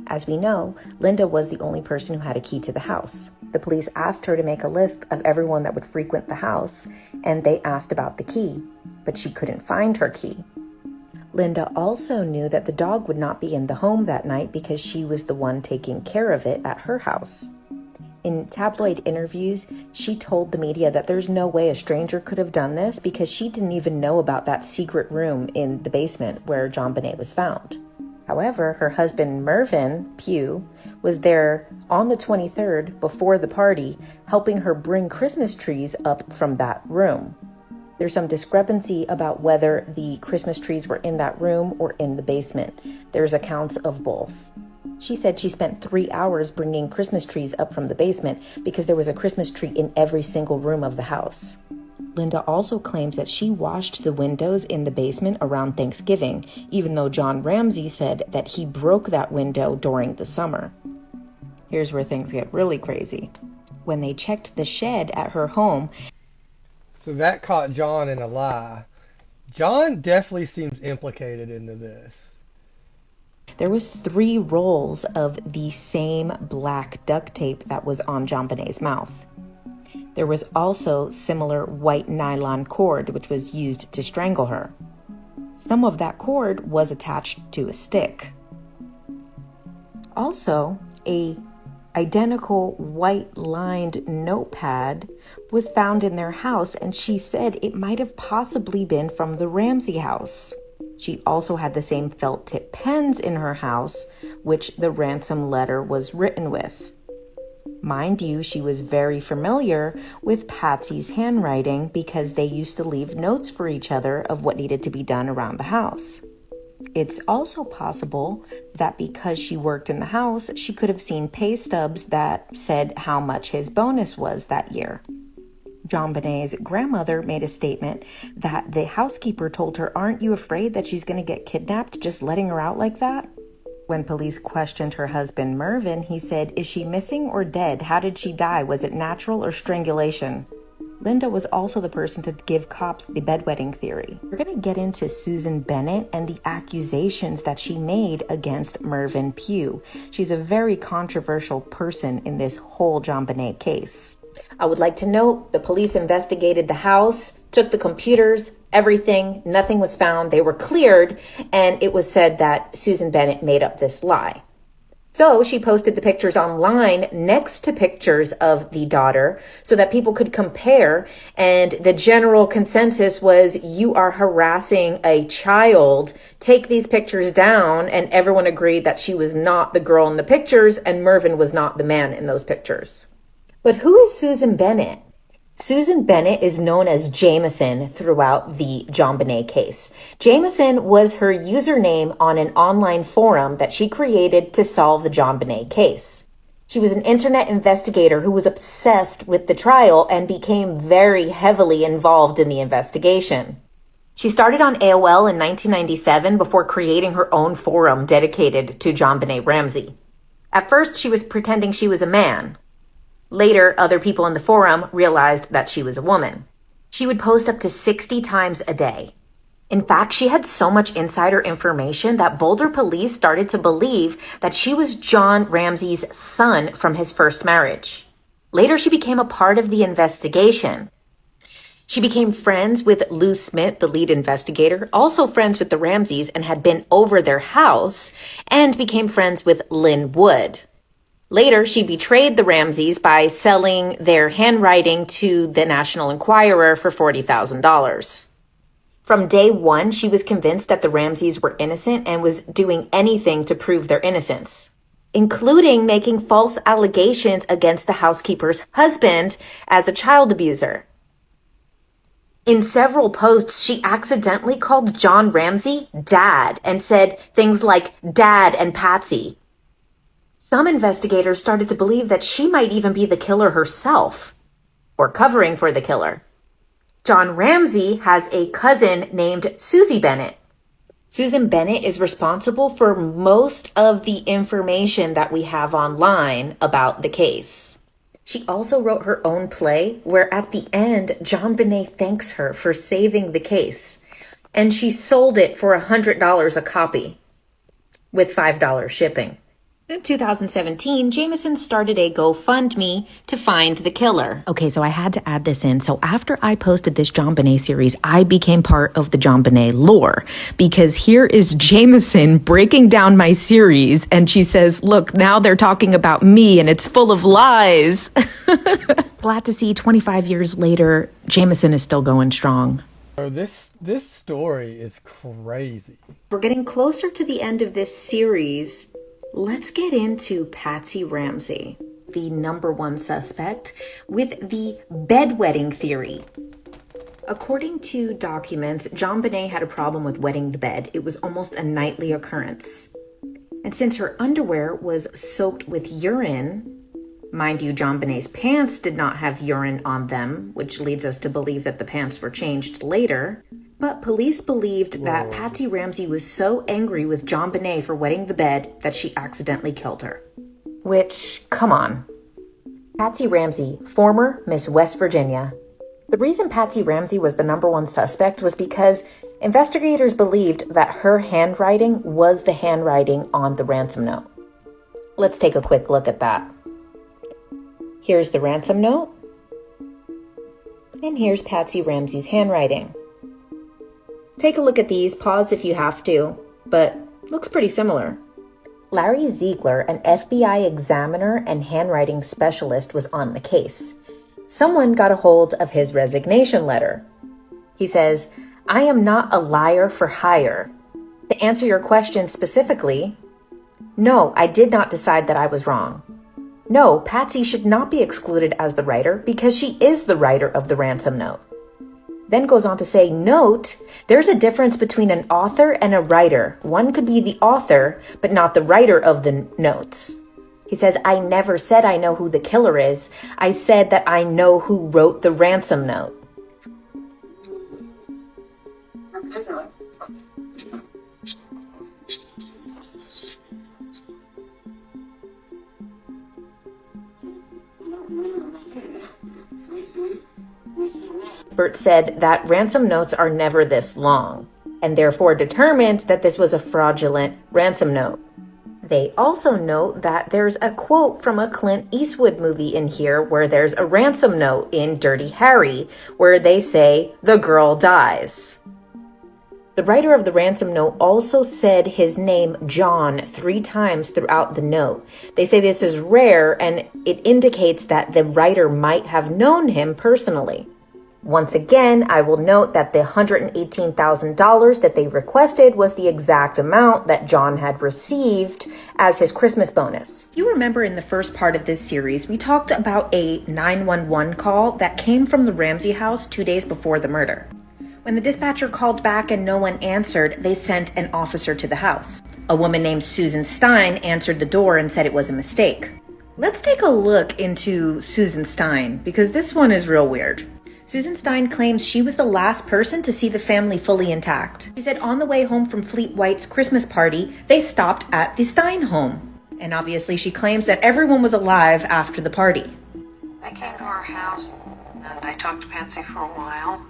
As we know, Linda was the only person who had a key to the house. The police asked her to make a list of everyone that would frequent the house, and they asked about the key, but she couldn't find her key. Linda also knew that the dog would not be in the home that night because she was the one taking care of it at her house. In tabloid interviews, she told the media that there's no way a stranger could have done this because she didn't even know about that secret room in the basement where JonBenet was found. However, her husband Mervyn Pugh was there on the 23rd before the party, helping her bring Christmas trees up from that room. There's some discrepancy about whether the Christmas trees were in that room or in the basement. There's accounts of both. She said she spent 3 hours bringing Christmas trees up from the basement because there was a Christmas tree in every single room of the house. Linda also claims that she washed the windows in the basement around Thanksgiving, even though John Ramsey said that he broke that window during the summer. Here's where things get really crazy. When they checked the shed at her home, so that caught John in a lie. John definitely seems implicated into this. There was 3 rolls of the same black duct tape that was on JonBenet's mouth. There was also similar white nylon cord which was used to strangle her. Some of that cord was attached to a stick. Also, a identical white lined notepad was found in their house, and she said it might have possibly been from the Ramsey house. She also had the same felt tip pens in her house, which the ransom letter was written with. Mind you, she was very familiar with Patsy's handwriting because they used to leave notes for each other of what needed to be done around the house. It's also possible that because she worked in the house, she could have seen pay stubs that said how much his bonus was that year. JonBenet's grandmother made a statement that the housekeeper told her, "Aren't you afraid that she's going to get kidnapped just letting her out like that?" When police questioned her husband, Mervyn, he said, "Is she missing or dead? How did she die? Was it natural or strangulation?" Linda was also the person to give cops the bedwetting theory. We're going to get into Susan Bennett and the accusations that she made against Mervyn Pugh. She's a very controversial person in this whole JonBenet case. I would like to note the police investigated the house, took the computers, everything, nothing was found. They were cleared, and it was said that Susan Bennett made up this lie. So she posted the pictures online next to pictures of the daughter so that people could compare. And the general consensus was, you are harassing a child. Take these pictures down. And everyone agreed that she was not the girl in the pictures and Mervyn was not the man in those pictures. But who is Susan Bennett? Susan Bennett is known as Jameson throughout the JonBenet case. Jameson was her username on an online forum that she created to solve the JonBenet case. She was an internet investigator who was obsessed with the trial and became very heavily involved in the investigation. She started on AOL in 1997 before creating her own forum dedicated to JonBenet Ramsey. At first, she was pretending she was a man. Later, other people in the forum realized that she was a woman. She would post up to 60 times a day. In fact, she had so much insider information that Boulder police started to believe that she was John Ramsey's son from his first marriage. Later, she became a part of the investigation. She became friends with Lou Smith, the lead investigator, also friends with the Ramseys and had been over their house, and became friends with Lynn Wood. Later, she betrayed the Ramseys by selling their handwriting to the National Enquirer for $40,000. From day one, she was convinced that the Ramseys were innocent and was doing anything to prove their innocence, including making false allegations against the housekeeper's husband as a child abuser. In several posts, she accidentally called John Ramsey Dad and said things like Dad and Patsy. Some investigators started to believe that she might even be the killer herself, or covering for the killer. John Ramsey has a cousin named Susie Bennett. Susan Bennett is responsible for most of the information that we have online about the case. She also wrote her own play where at the end, JonBenet thanks her for saving the case, and she sold it for $100 a copy with $5 shipping. In 2017, Jameson started a GoFundMe to find the killer. Okay, so I had to add this in. So after I posted this JonBenet series, I became part of the JonBenet lore because here is Jameson breaking down my series and she says, look, now they're talking about me and it's full of lies. Glad to see 25 years later, Jameson is still going strong. Oh, this story is crazy. We're getting closer to the end of this series. Let's get into Patsy Ramsey, the number one suspect, with the bedwetting theory. According to documents, JonBenet had a problem with wetting the bed. It was almost a nightly occurrence. And since her underwear was soaked with urine, mind you, JonBenet's pants did not have urine on them, which leads us to believe that the pants were changed later. But police believed that Patsy Ramsey was so angry with JonBenet for wetting the bed that she accidentally killed her. Which, come on. Patsy Ramsey, former Miss West Virginia. The reason Patsy Ramsey was the number one suspect was because investigators believed that her handwriting was the handwriting on the ransom note. Let's take a quick look at that. Here's the ransom note. And here's Patsy Ramsey's handwriting. Take a look at these, pause if you have to, but looks pretty similar. Larry Ziegler, an FBI examiner and handwriting specialist, was on the case. Someone got a hold of his resignation letter. He says, I am not a liar for hire. To answer your question specifically, no, I did not decide that I was wrong. No, Patsy should not be excluded as the writer because she is the writer of the ransom note. Then goes on to say, note, there's a difference between an author and a writer. One could be the author, but not the writer of the notes. He says, I never said I know who the killer is. I said that I know who wrote the ransom note. Experts said that ransom notes are never this long, and therefore determined that this was a fraudulent ransom note. They also note that there's a quote from a Clint Eastwood movie in here where there's a ransom note in Dirty Harry where they say, "The girl dies." The writer of the ransom note also said his name, John, 3 times throughout the note. They say this is rare and it indicates that the writer might have known him personally. Once again, I will note that the $118,000 that they requested was the exact amount that John had received as his Christmas bonus. If you remember in the first part of this series, we talked about a 911 call that came from the Ramsey house 2 days before the murder. When the dispatcher called back and no one answered, they sent an officer to the house. A woman named Susan Stein answered the door and said it was a mistake. Let's take a look into Susan Stein because this one is real weird. Susan Stein claims she was the last person to see the family fully intact. She said on the way home from Fleet White's Christmas party, they stopped at the Stein home. And obviously she claims that everyone was alive after the party. They came to our house and I talked to Patsy for a while,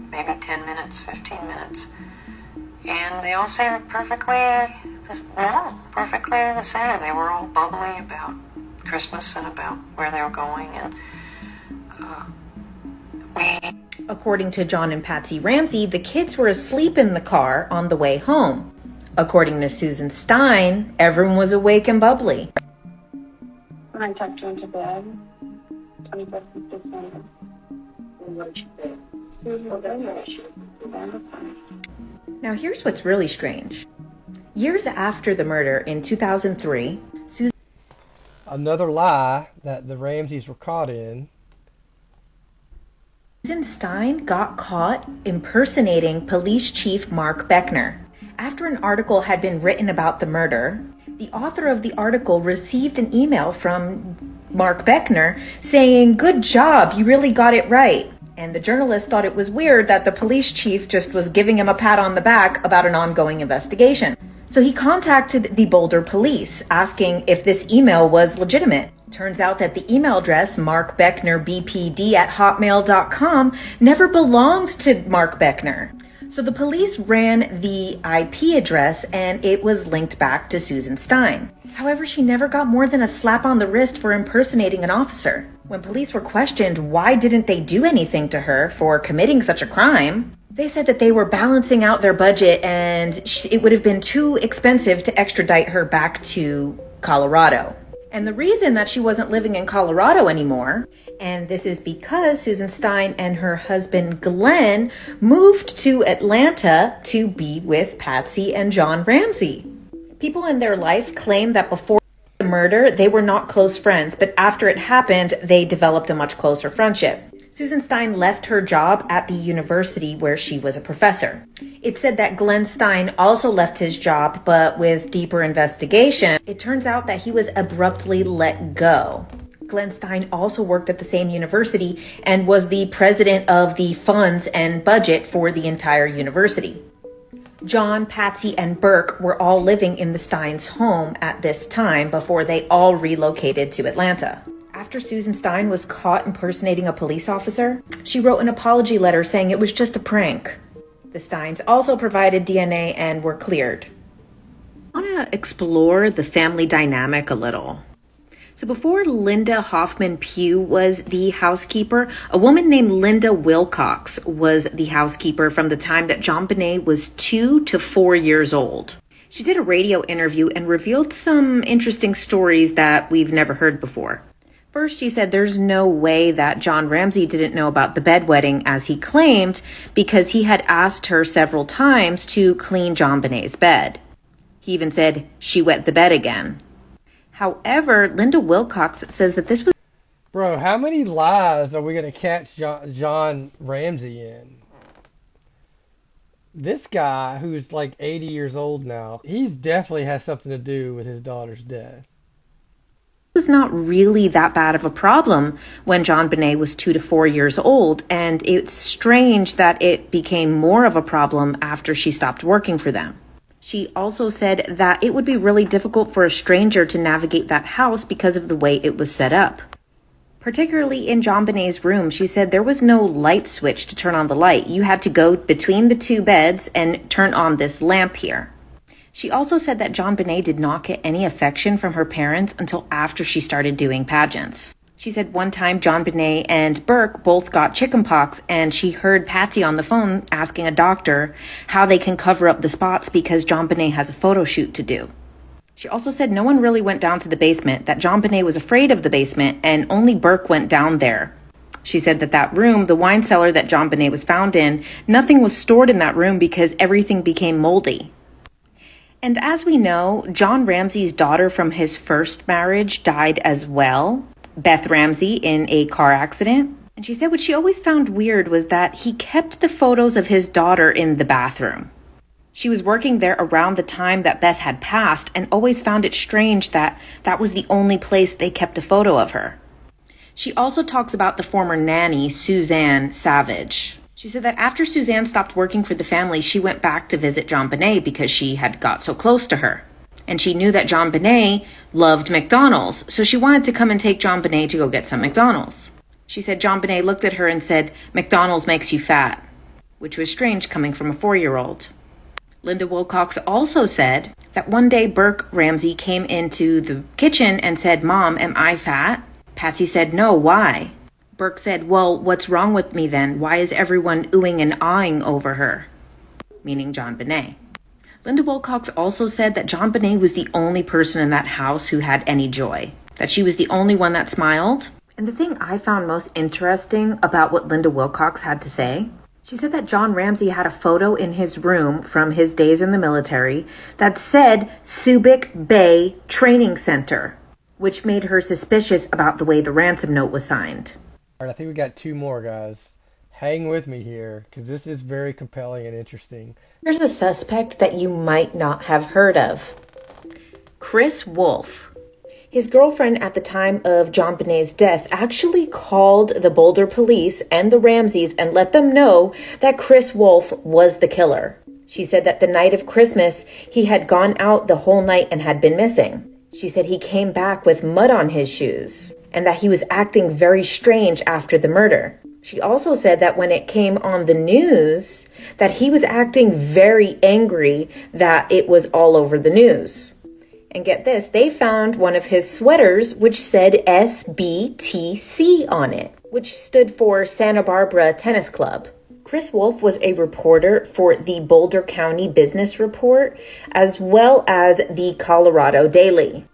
maybe 10 minutes, 15 minutes. And they all seemed perfectly the same. They were all bubbly about Christmas and about where they were going. And according to John and Patsy Ramsey, the kids were asleep in the car on the way home. According to Susan Stein, everyone was awake and bubbly. When I tucked her into bed, 25th of December. What did she say? She was Now here's what's really strange. Years after the murder in 2003, Another lie that the Ramseys were caught in. Susan Stein got caught impersonating Police Chief Mark Beckner. After an article had been written about the murder, the author of the article received an email from Mark Beckner saying, "Good job, you really got it right." And the journalist thought it was weird that the police chief just was giving him a pat on the back about an ongoing investigation. So he contacted the Boulder police asking if this email was legitimate. Turns out that the email address, markbecknerbpd@hotmail.com, never belonged to Mark Beckner. So the police ran the IP address and it was linked back to Susan Stein. However, she never got more than a slap on the wrist for impersonating an officer. When police were questioned why didn't they do anything to her for committing such a crime, they said that they were balancing out their budget and it would have been too expensive to extradite her back to Colorado. And the reason that she wasn't living in Colorado anymore, and this is because Susan Stein and her husband Glenn moved to Atlanta to be with Patsy and John Ramsey. People in their life claim that before the murder, they were not close friends, but after it happened, they developed a much closer friendship. Susan Stein left her job at the university where she was a professor. It said that Glenn Stein also left his job, but with deeper investigation, it turns out that he was abruptly let go. Glenn Stein also worked at the same university and was the president of the funds and budget for the entire university. John, Patsy, and Burke were all living in the Steins' home at this time before they all relocated to Atlanta. After Susan Stein was caught impersonating a police officer, she wrote an apology letter saying it was just a prank. The Steins also provided DNA and were cleared. I want to explore the family dynamic a little. So before Linda Hoffman Pugh was the housekeeper, a woman named Linda Wilcox was the housekeeper from the time that JonBenet was 2 to 4 years old. She did a radio interview and revealed some interesting stories that we've never heard before. First, she said there's no way that John Ramsey didn't know about the bedwetting as he claimed because he had asked her several times to clean JonBenet's bed. He even said she wet the bed again. However, Linda Wilcox says that this was... Bro, how many lies are we going to catch John Ramsey in? This guy, who's like 80 years old now, he's definitely has something to do with his daughter's death. Was not really that bad of a problem when JonBenet was 2 to 4 years old, and it's strange that it became more of a problem after she stopped working for them. She also said that it would be really difficult for a stranger to navigate that house because of the way it was set up. Particularly in JonBenet's room, she said there was no light switch to turn on the light. You had to go between the two beds and turn on this lamp here. She also said that JonBenet did not get any affection from her parents until after she started doing pageants. She said one time JonBenet and Burke both got chickenpox, and she heard Patsy on the phone asking a doctor how they can cover up the spots because JonBenet has a photo shoot to do. She also said no one really went down to the basement, that JonBenet was afraid of the basement, and only Burke went down there. She said that room, the wine cellar that JonBenet was found in, nothing was stored in that room because everything became moldy. And as we know, John Ramsey's daughter from his first marriage died as well, Beth Ramsey, in a car accident. And she said what she always found weird was that he kept the photos of his daughter in the bathroom. She was working there around the time that Beth had passed and always found it strange that that was the only place they kept a photo of her. She also talks about the former nanny, Suzanne Savage. She said that after Suzanne stopped working for the family, she went back to visit JonBenet because she had got so close to her. And she knew that JonBenet loved McDonald's, so she wanted to come and take JonBenet to go get some McDonald's. She said JonBenet looked at her and said, "McDonald's makes you fat," which was strange coming from a 4-year-old. Linda Wilcox also said that one day Burke Ramsey came into the kitchen and said, "Mom, am I fat?" Patsy said, "No, why?" Burke said, "Well, what's wrong with me then? Why is everyone oohing and aahing over her?" Meaning JonBenet. Linda Wilcox also said that JonBenet was the only person in that house who had any joy, that she was the only one that smiled. And the thing I found most interesting about what Linda Wilcox had to say, she said that John Ramsey had a photo in his room from his days in the military that said Subic Bay Training Center, which made her suspicious about the way the ransom note was signed. All right, I think we got 2 more, guys. Hang with me here, because this is very compelling and interesting. There's a suspect that you might not have heard of. Chris Wolf. His girlfriend at the time of JonBenet's death actually called the Boulder police and the Ramseys and let them know that Chris Wolf was the killer. She said that the night of Christmas, he had gone out the whole night and had been missing. She said he came back with mud on his shoes and that he was acting very strange after the murder. She also said that when it came on the news, that he was acting very angry that it was all over the news. And get this, they found one of his sweaters which said SBTC on it, which stood for Santa Barbara Tennis Club. Chris Wolf was a reporter for the Boulder County Business Report, as well as the Colorado Daily.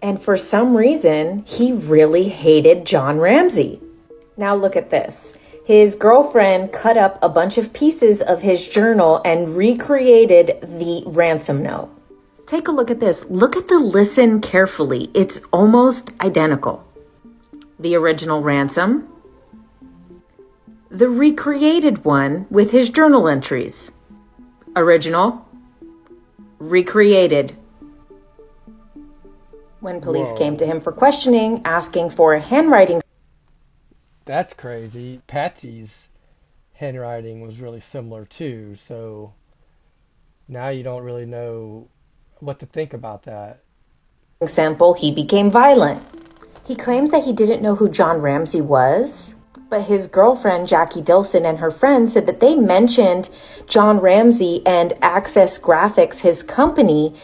And for some reason, he really hated John Ramsey. Now look at this. His girlfriend cut up a bunch of pieces of his journal and recreated the ransom note. Take a look at this. Look at the listen carefully. It's almost identical. The original ransom. The recreated one with his journal entries. Original. Recreated. When police came to him for questioning, asking for a handwriting. That's crazy. Patsy's handwriting was really similar too, so now you don't really know what to think about that. Sample, he became violent. He claims that he didn't know who John Ramsey was, but his girlfriend, Jackie Dilson, and her friends said that they mentioned John Ramsey and Access Graphics, his company,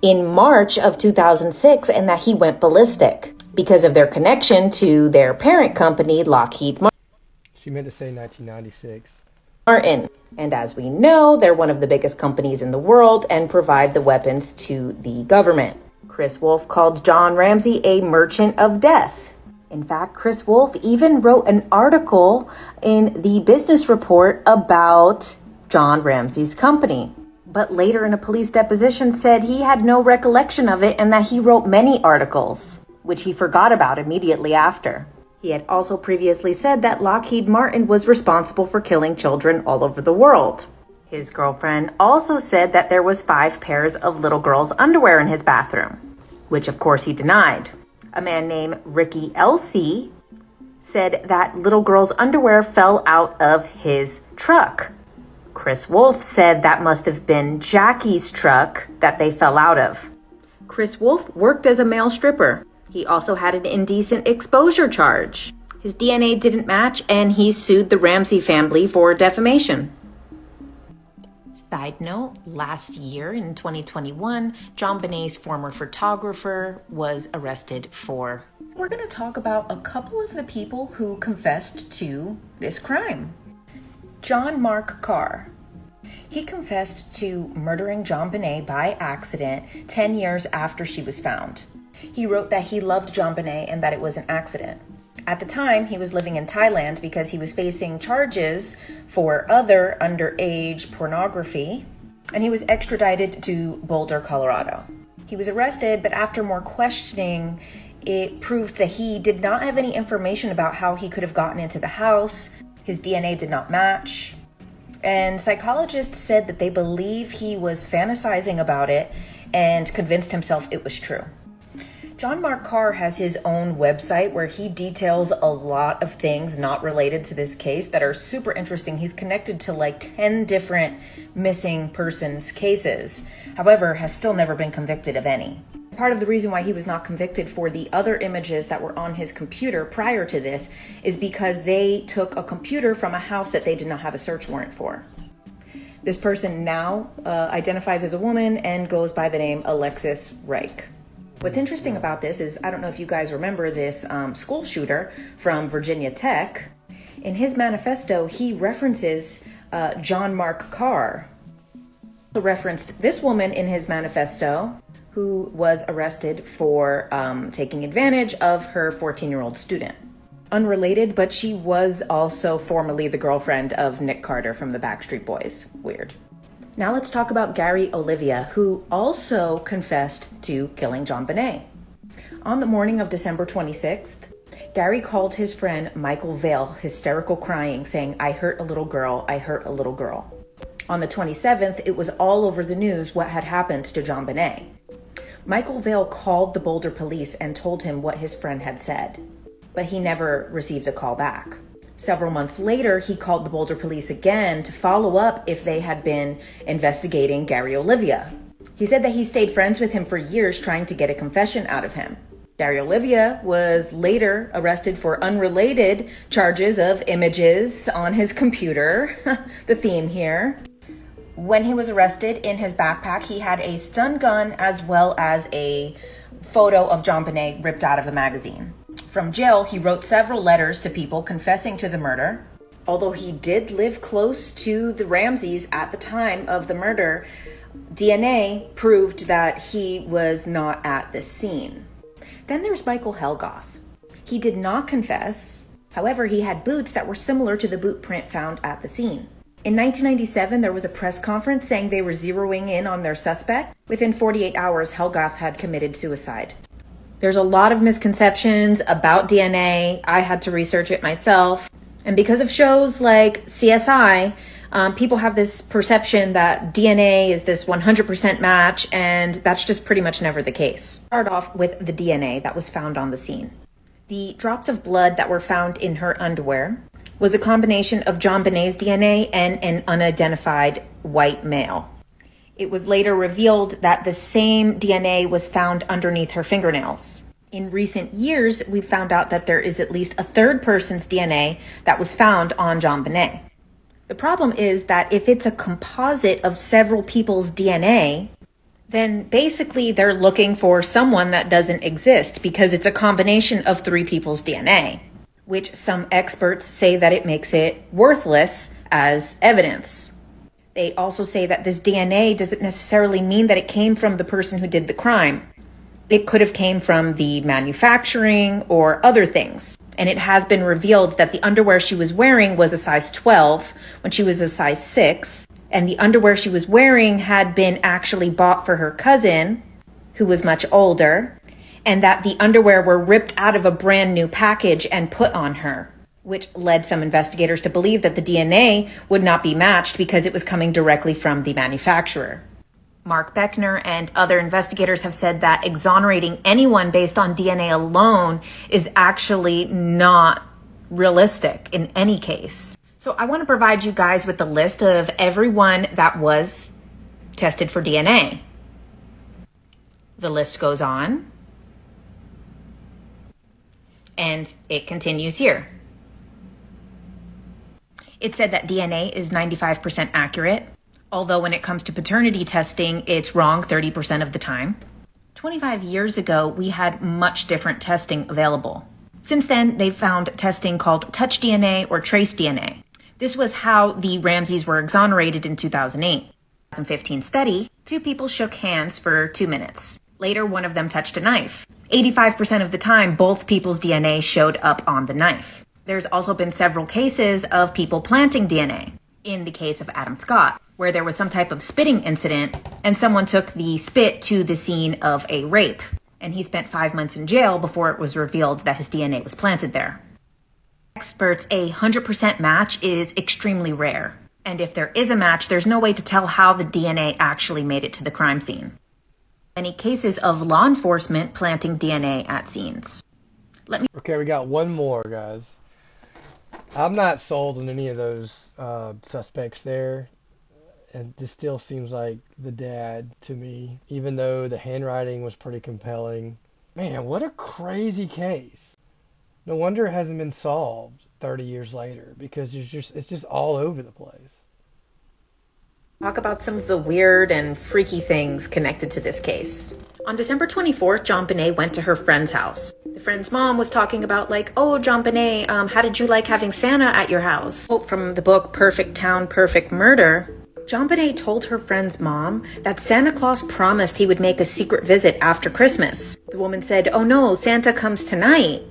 in March of 2006, and that he went ballistic because of their connection to their parent company, Lockheed Martin. She meant to say 1996. And as we know, they're one of the biggest companies in the world and provide the weapons to the government. Chris Wolf called John Ramsey a merchant of death. In fact, Chris Wolf even wrote an article in the business report about John Ramsey's company. But later in a police deposition said he had no recollection of it and that he wrote many articles, which he forgot about immediately after. He had also previously said that Lockheed Martin was responsible for killing children all over the world. His girlfriend also said that there was 5 pairs of little girls' underwear in his bathroom, which of course he denied. A man named Ricky Elsey said that little girls' underwear fell out of his truck. Chris Wolf said that must have been Jackie's truck that they fell out of. Chris Wolf worked as a male stripper. He also had an indecent exposure charge. His DNA didn't match, and he sued the Ramsey family for defamation. Side note, last year in 2021, JonBenet's former photographer was arrested for... We're going to talk about a couple of the people who confessed to this crime. John Mark Carr. He confessed to murdering JonBenet by accident 10 years after she was found. He wrote that he loved JonBenet and that it was an accident. At the time, he was living in Thailand because he was facing charges for other underage pornography, and he was extradited to Boulder, Colorado. He was arrested, but after more questioning, it proved that he did not have any information about how he could have gotten into the house. His DNA did not match, and psychologists said that they believe he was fantasizing about it and convinced himself it was true. John Mark Carr has his own website where he details a lot of things not related to this case that are super interesting. He's connected to like 10 different missing persons cases, however, has still never been convicted of any. Part of the reason why he was not convicted for the other images that were on his computer prior to this is because they took a computer from a house that they did not have a search warrant for. This person now identifies as a woman and goes by the name Alexis Reich. What's interesting about this is, I don't know if you guys remember this school shooter from Virginia Tech. In his manifesto, he references John Mark Carr. He referenced this woman in his manifesto who was arrested for taking advantage of her 14-year-old student. Unrelated, but she was also formerly the girlfriend of Nick Carter from the Backstreet Boys. Weird. Now let's talk about Gary Olivia, who also confessed to killing JonBenet. On the morning of December 26th, Gary called his friend Michael Vale, hysterical crying, saying, "I hurt a little girl, I hurt a little girl." On the 27th, it was all over the news what had happened to JonBenet. Michael Vale called the Boulder police and told him what his friend had said, but he never received a call back. Several months later, he called the Boulder police again to follow up if they had been investigating Gary Olivia. He said that he stayed friends with him for years trying to get a confession out of him. Gary Olivia was later arrested for unrelated charges of images on his computer, the theme here. When he was arrested, in his backpack, he had a stun gun as well as a photo of JonBenet ripped out of a magazine. From jail, he wrote several letters to people confessing to the murder. Although he did live close to the Ramseys at the time of the murder, DNA proved that he was not at the scene. Then there's Michael Helgoth. He did not confess. However, he had boots that were similar to the boot print found at the scene. In 1997, there was a press conference saying they were zeroing in on their suspect. Within 48 hours, Helgoth had committed suicide. There's a lot of misconceptions about DNA. I had to research it myself. And because of shows like CSI, people have this perception that DNA is this 100% match, and that's just pretty much never the case. Start off with the DNA that was found on the scene. The drops of blood that were found in her underwear was a combination of JonBenet's DNA and an unidentified white male. It was later revealed that the same DNA was found underneath her fingernails. In recent years, we found out that there is at least a third person's DNA that was found on JonBenet. The problem is that if it's a composite of several people's DNA, then basically they're looking for someone that doesn't exist because it's a combination of 3 people's DNA, which some experts say that it makes it worthless as evidence. They also say that this DNA doesn't necessarily mean that it came from the person who did the crime. It could have came from the manufacturing or other things. And it has been revealed that the underwear she was wearing was a size 12 when she was a size 6. And the underwear she was wearing had been actually bought for her cousin, who was much older. And that the underwear were ripped out of a brand new package and put on her, which led some investigators to believe that the DNA would not be matched because it was coming directly from the manufacturer. Mark Beckner and other investigators have said that exonerating anyone based on DNA alone is actually not realistic in any case. So I want to provide you guys with the list of everyone that was tested for DNA. The list goes on. And it continues here. It said that DNA is 95% accurate, although when it comes to paternity testing, it's wrong 30% of the time. 25 years ago, we had much different testing available. Since then, they've found testing called touch DNA or trace DNA. This was how the Ramseys were exonerated in 2008. 2015 study, 2 people shook hands for 2 minutes. Later, one of them touched a knife. 85% of the time, both people's DNA showed up on the knife. There's also been several cases of people planting DNA. In the case of Adam Scott, where there was some type of spitting incident and someone took the spit to the scene of a rape, and he spent 5 months in jail before it was revealed that his DNA was planted there. Experts, a 100% match is extremely rare. And if there is a match, there's no way to tell how the DNA actually made it to the crime scene. Many cases of law enforcement planting DNA at scenes. Okay, we got one more, guys. I'm not sold on any of those suspects there. And this still seems like the dad to me, even though the handwriting was pretty compelling. Man, what a crazy case. No wonder it hasn't been solved 30 years later, because it's just all over the place. Talk about some of the weird and freaky things connected to this case. On December 24th, JonBenet went to her friend's house. The friend's mom was talking about oh, JonBenet, how did you like having Santa at your house? Quote from the book Perfect Town, Perfect Murder. JonBenet told her friend's mom that Santa Claus promised he would make a secret visit after Christmas. The woman said, oh no, Santa comes tonight.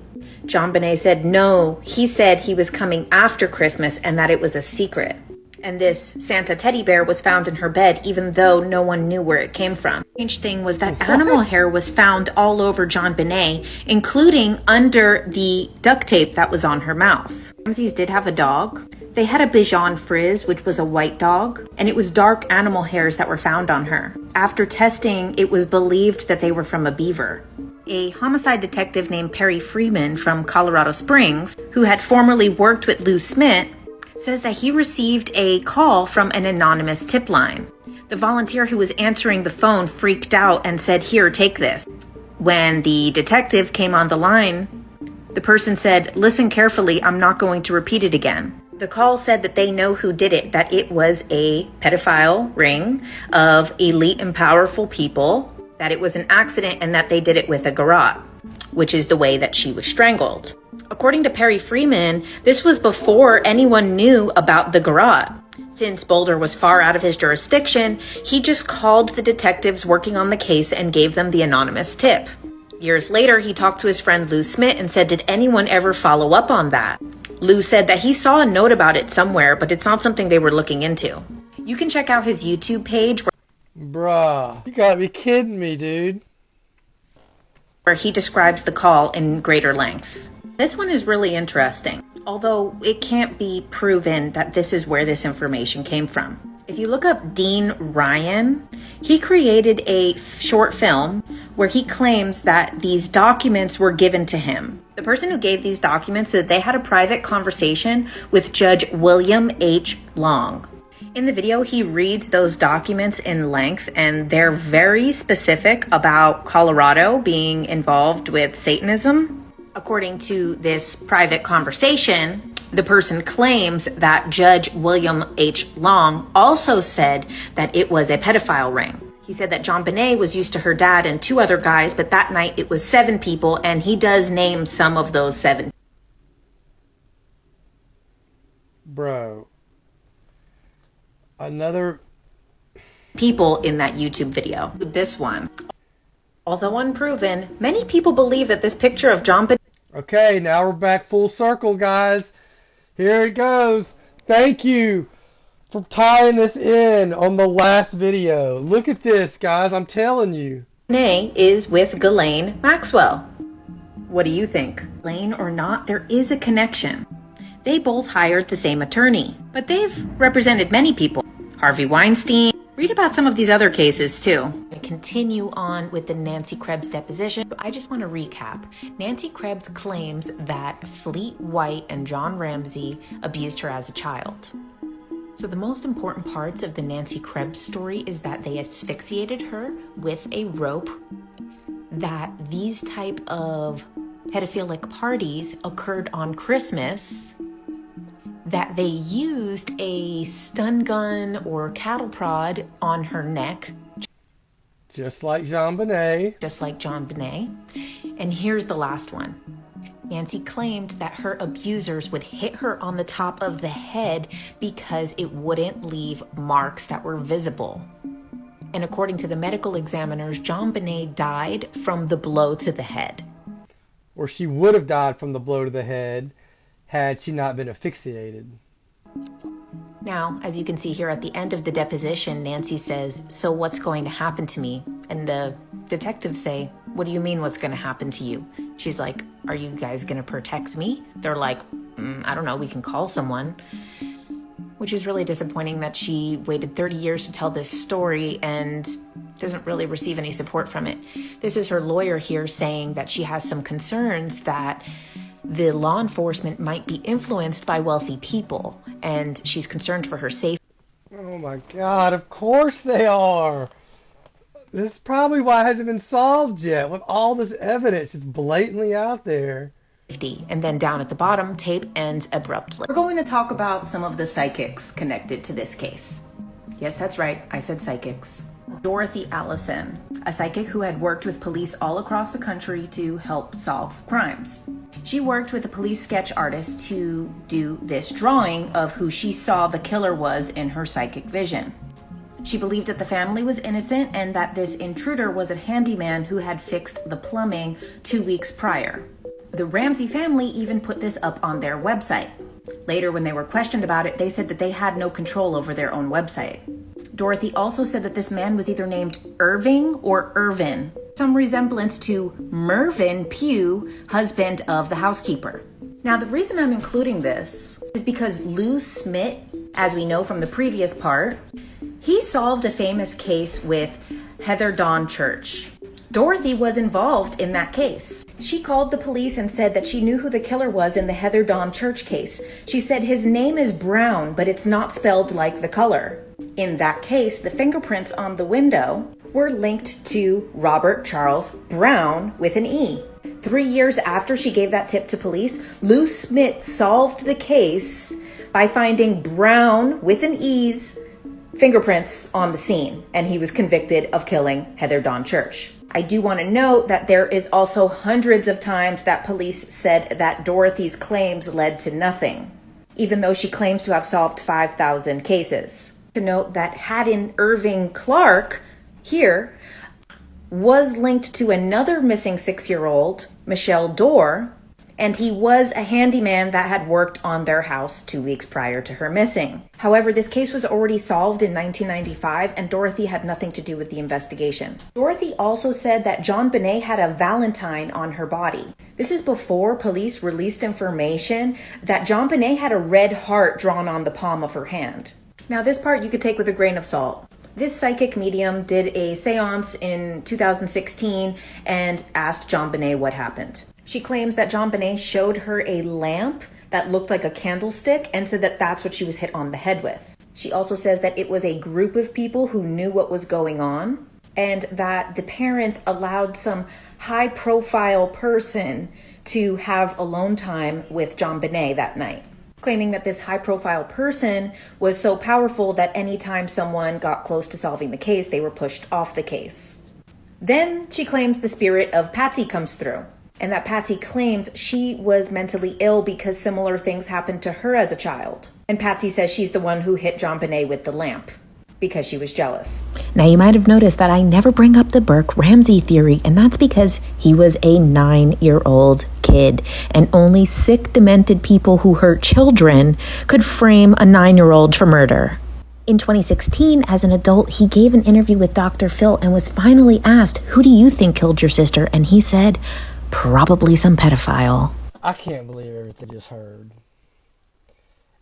JonBenet said no, he said he was coming after Christmas and that it was a secret. And this Santa teddy bear was found in her bed even though no one knew where it came from. The strange thing was that animal hair was found all over JonBenet, including under the duct tape that was on her mouth. Ramseys did have a dog. They had a Bichon Frise, which was a white dog, and it was dark animal hairs that were found on her. After testing, it was believed that they were from a beaver. A homicide detective named Perry Freeman from Colorado Springs, who had formerly worked with Lou Smith, says that he received a call from an anonymous tip line. The volunteer who was answering the phone freaked out and said, here, take this. When the detective came on the line, the person said, listen carefully, I'm not going to repeat it again. The call said that they know who did it, that it was a pedophile ring of elite and powerful people, that it was an accident and that they did it with a garrote, which is the way that she was strangled. According to Perry Freeman, this was before anyone knew about the garrote. Since Boulder was far out of his jurisdiction, he just called the detectives working on the case and gave them the anonymous tip. Years later, he talked to his friend Lou Smith and said, did anyone ever follow up on that? Lou said that he saw a note about it somewhere, but it's not something they were looking into. You can check out his YouTube page. Bruh, you gotta be kidding me, dude. Where he describes the call in greater length. This one is really interesting, although it can't be proven that this is where this information came from. If you look up Dean Ryan, he created a short film where he claims that these documents were given to him. The person who gave these documents said they had a private conversation with Judge William H. Long. In the video, he reads those documents in length, and they're very specific about Colorado being involved with Satanism. According to this private conversation, the person claims that Judge William H. Long also said that it was a pedophile ring. He said that JonBenet was used to her dad and 2 other guys, but that night it was 7 people, and he does name some of those 7. Bro. Another people in that YouTube video. This one. Although unproven, many people believe that this picture of JonBenet. Okay, now we're back full circle, guys. Here it goes. Thank you for tying this in on the last video. Look at this, guys. I'm telling you. Is with Ghislaine Maxwell. What do you think? Ghislaine or not, there is a connection. They both hired the same attorney, but they've represented many people. Harvey Weinstein. Read about some of these other cases too. I continue on with the Nancy Krebs deposition. I just want to recap. Nancy Krebs claims that Fleet White and John Ramsey abused her as a child. So the most important parts of the Nancy Krebs story is that they asphyxiated her with a rope, that these type of pedophilic parties occurred on Christmas, that they used a stun gun or cattle prod on her neck. Just like JonBenet. Just like JonBenet. And here's the last one. Nancy claimed that her abusers would hit her on the top of the head because it wouldn't leave marks that were visible. And according to the medical examiners, JonBenet died from the blow to the head. Or she would have died from the blow to the head had she not been asphyxiated. Now, as you can see here at the end of the deposition, Nancy says, "So what's going to happen to me?" And the detectives say, "What do you mean what's going to happen to you?" She's like, "Are you guys going to protect me?" They're like, "I don't know, we can call someone." Which is really disappointing that she waited 30 years to tell this story and doesn't really receive any support from it. This is her lawyer here saying that she has some concerns that the law enforcement might be influenced by wealthy people, and she's concerned for her safety. Oh my God, of course they are. This is probably why it hasn't been solved yet, with all this evidence just blatantly out there. And then down at the bottom, tape ends abruptly. We're going to talk about some of the psychics connected to this case. Yes, that's right, I said psychics. Dorothy Allison, a psychic who had worked with police all across the country to help solve crimes. She worked with a police sketch artist to do this drawing of who she saw the killer was in her psychic vision. She believed that the family was innocent and that this intruder was a handyman who had fixed the plumbing 2 weeks prior. The Ramsey family even put this up on their website. Later, when they were questioned about it, they said that they had no control over their own website. Dorothy also said that this man was either named Irving or Irvin, some resemblance to Mervyn Pugh, husband of the housekeeper. Now, the reason I'm including this is because Lou Smith, as we know from the previous part, he solved a famous case with Heather Dawn Church. Dorothy was involved in that case. She called the police and said that she knew who the killer was in the Heather Dawn Church case. She said his name is Brown, but it's not spelled like the color. In that case, the fingerprints on the window were linked to Robert Charles Brown with an E. 3 years after she gave that tip to police, Lou Smith solved the case by finding Brown with an E's fingerprints on the scene, and he was convicted of killing Heather Dawn Church. I do want to note that there is also hundreds of times that police said that Dorothy's claims led to nothing, even though she claims to have solved 5,000 cases. To note that Haddon Irving Clark here was linked to another missing 6-year-old, Michelle Dorr, and he was a handyman that had worked on their house 2 weeks prior to her missing. However, this case was already solved in 1995, and Dorothy had nothing to do with the investigation. Dorothy also said that JonBenet had a Valentine on her body. This is before police released information that JonBenet had a red heart drawn on the palm of her hand. Now, this part you could take with a grain of salt. This psychic medium did a seance in 2016 and asked JonBenet what happened. She claims that JonBenet showed her a lamp that looked like a candlestick and said that that's what she was hit on the head with. She also says that it was a group of people who knew what was going on and that the parents allowed some high-profile person to have alone time with JonBenet that night, claiming that this high-profile person was so powerful that anytime someone got close to solving the case, they were pushed off the case. Then she claims the spirit of Patsy comes through, and that Patsy claims she was mentally ill because similar things happened to her as a child. And Patsy says she's the one who hit JonBenet with the lamp because she was jealous. Now, you might have noticed that I never bring up the Burke-Ramsey theory, and that's because he was a 9-year-old kid, and only sick, demented people who hurt children could frame a 9-year-old for murder. In 2016, as an adult, he gave an interview with Dr. Phil and was finally asked, "Who do you think killed your sister?" And he said, "Probably some pedophile." I can't believe everything I just heard.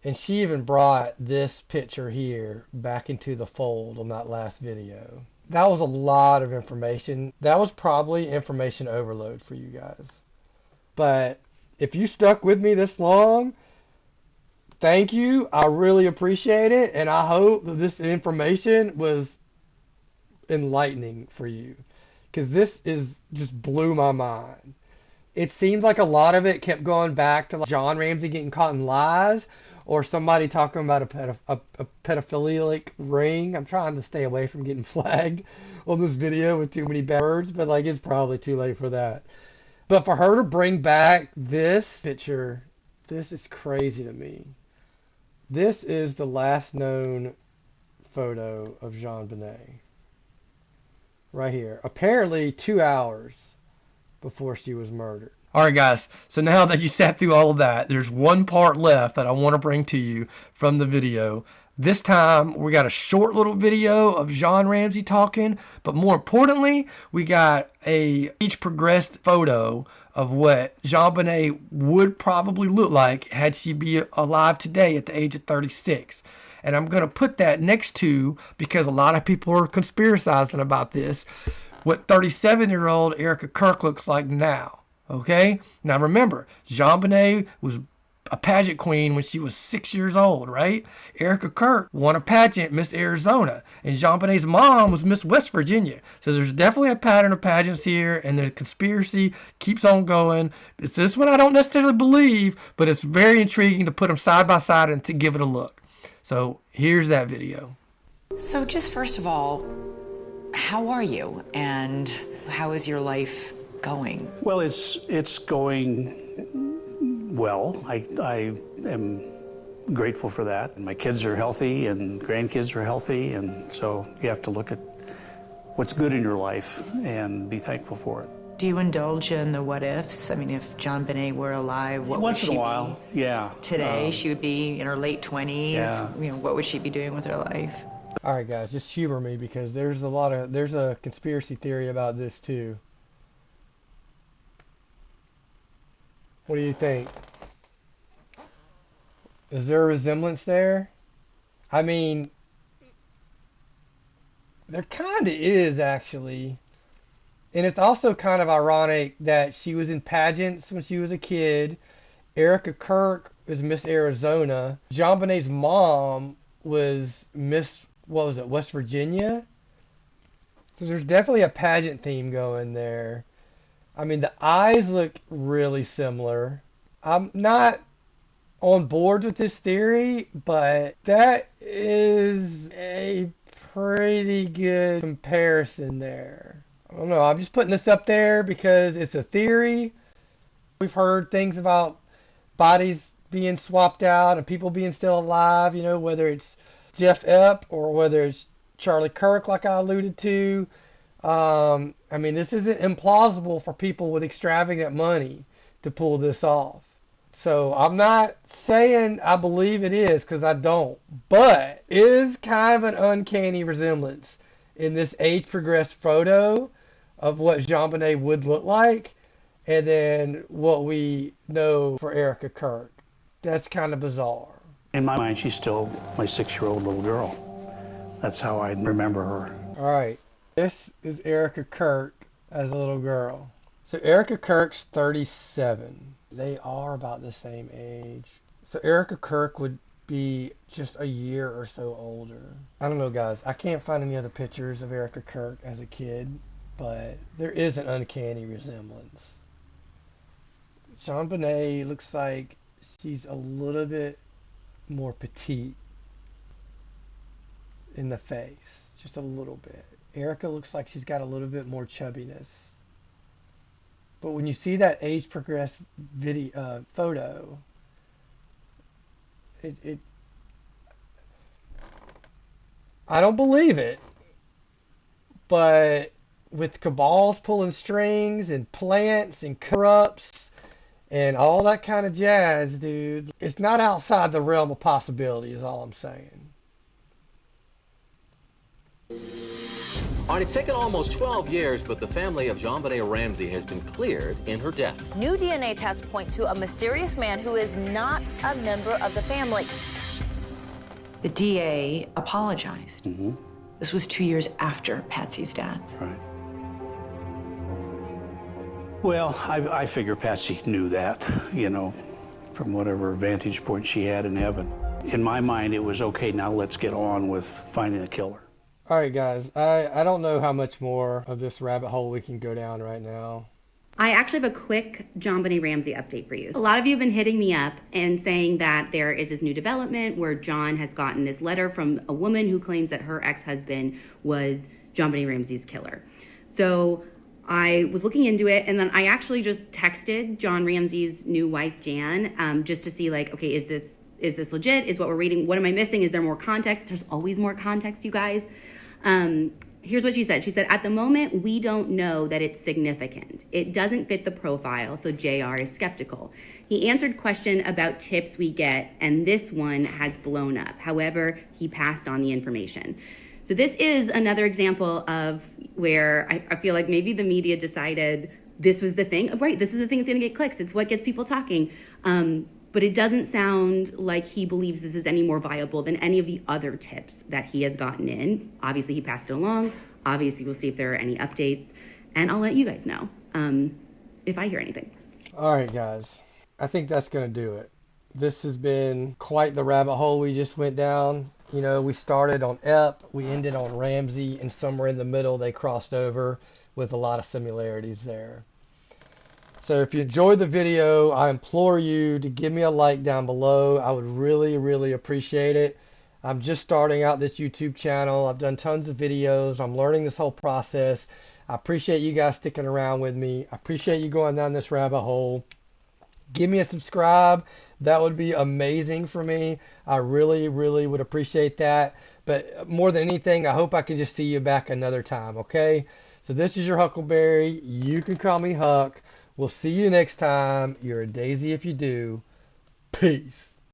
And she even brought this picture here back into the fold on that last video. That was a lot of information. That was probably information overload for you guys. But if you stuck with me this long, thank you. I really appreciate it. And I hope that this information was enlightening for you, because this is just blew my mind. it seems like a lot of it kept going back to like John Ramsey getting caught in lies, or somebody talking about a pedophilic ring. I'm trying to stay away from getting flagged on this video with too many bad words, but like it's probably too late for that. But for her to bring back this picture, this is crazy to me. This is the last known photo of JonBenet. Right here. Apparently 2 hours before she was murdered. All right, guys. So now that you sat through all of that, there's one part left that I want to bring to you from the video. This time, we got a short little video of John Ramsey talking, but more importantly, we got a age progressed photo of what JonBenet would probably look like had she be alive today at the age of 36. And I'm going to put that next to, because a lot of people are conspiracizing about this, what 37-year-old Erica Kirk looks like now. Okay? Now remember, JonBenet was a pageant queen when she was 6 years old, right? Erica Kirk won a pageant, Miss Arizona, and JonBenet's mom was Miss West Virginia. So there's definitely a pattern of pageants here, and the conspiracy keeps on going. It's this one I don't necessarily believe, but it's very intriguing to put them side by side and to give it a look. So here's that video. So just first of all, how are you, and how is your life going? Well, it's going well. I am grateful for that. My kids are healthy and grandkids are healthy, and so you have to look at what's good in your life and be thankful for it. Do you indulge in the what ifs? I mean, if JonBenet were alive, what would she be? Once in a while, yeah. Today, she would be in her late 20s. Yeah. You know, what would she be doing with her life? All right, guys, just humor me because there's a conspiracy theory about this too. What do you think? Is there a resemblance there? I mean, there kind of is actually. And it's also kind of ironic that she was in pageants when she was a kid. Erica Kirk is Miss Arizona. JonBenet's mom was Miss, what was it, West Virginia? So there's definitely a pageant theme going there. I mean, the eyes look really similar. I'm not on board with this theory, but that is a pretty good comparison there. I don't know, I'm just putting this up there because it's a theory. We've heard things about bodies being swapped out and people being still alive, you know, whether it's Jeff Ep or whether it's Charlie Kirk, like I alluded to. I mean, this isn't implausible for people with extravagant money to pull this off. So I'm not saying I believe it is, because I don't. But it is kind of an uncanny resemblance in this age-progressed photo of what JonBenet would look like, and then what we know for Erica Kirk. That's kind of bizarre. In my mind, she's still my 6-year-old little girl. That's how I remember her. All right. This is Erica Kirk as a little girl. So Erica Kirk's 37. They are about the same age. So Erica Kirk would be just a year or so older. I don't know, guys. I can't find any other pictures of Erica Kirk as a kid, but there is an uncanny resemblance. JonBenet looks like she's a little bit more petite in the face, just a little bit. Erica looks like she's got a little bit more chubbiness. But when you see that age progressed video photo, I don't believe it. But with cabals pulling strings and plants and corrupts and all that kind of jazz, dude, it's not outside the realm of possibility is all I'm saying. All right, it's taken almost 12 years, but the family of JonBenet Ramsey has been cleared in her death. New DNA tests point to a mysterious man who is not a member of the family. The DA apologized. Mm-hmm. This was 2 years after Patsy's death. Right. Well, I figure Patsy knew that, you know, from whatever vantage point she had in heaven. In my mind, it was, okay, now let's get on with finding the killer. All right, guys, I don't know how much more of this rabbit hole we can go down right now. I actually have a quick JonBenet Ramsey update for you. A lot of you have been hitting me up and saying that there is this new development where John has gotten this letter from a woman who claims that her ex-husband was JonBenet Ramsey's killer. So I was looking into it, and then I actually just texted John Ramsey's new wife, Jan, just to see, like, okay, is this legit? Is what we're reading? What am I missing? Is there more context? There's always more context, you guys. Here's what she said. She said, at the moment, we don't know that it's significant. It doesn't fit the profile, so JR is skeptical. He answered question about tips we get, and this one has blown up. However, he passed on the information. So this is another example of where I feel like maybe the media decided this was the thing. Right, this is the thing that's going to get clicks. It's what gets people talking. But it doesn't sound like he believes this is any more viable than any of the other tips that he has gotten in. Obviously, he passed it along. Obviously, we'll see if there are any updates. And I'll let you guys know if I hear anything. All right, guys. I think that's going to do it. This has been quite the rabbit hole we just went down. You know, we started on Ep, we ended on Ramsey, and somewhere in the middle they crossed over with a lot of similarities there. So if you enjoyed the video, I implore you to give me a like down below. I would really, really appreciate it. I'm just starting out this YouTube channel. I've done tons of videos. I'm learning this whole process. I appreciate you guys sticking around with me. I appreciate you going down this rabbit hole. Give me a subscribe. That would be amazing for me. I really, really would appreciate that. But more than anything, I hope I can just see you back another time, okay? So this is your Huckleberry. You can call me Huck. We'll see you next time. You're a daisy if you do. Peace.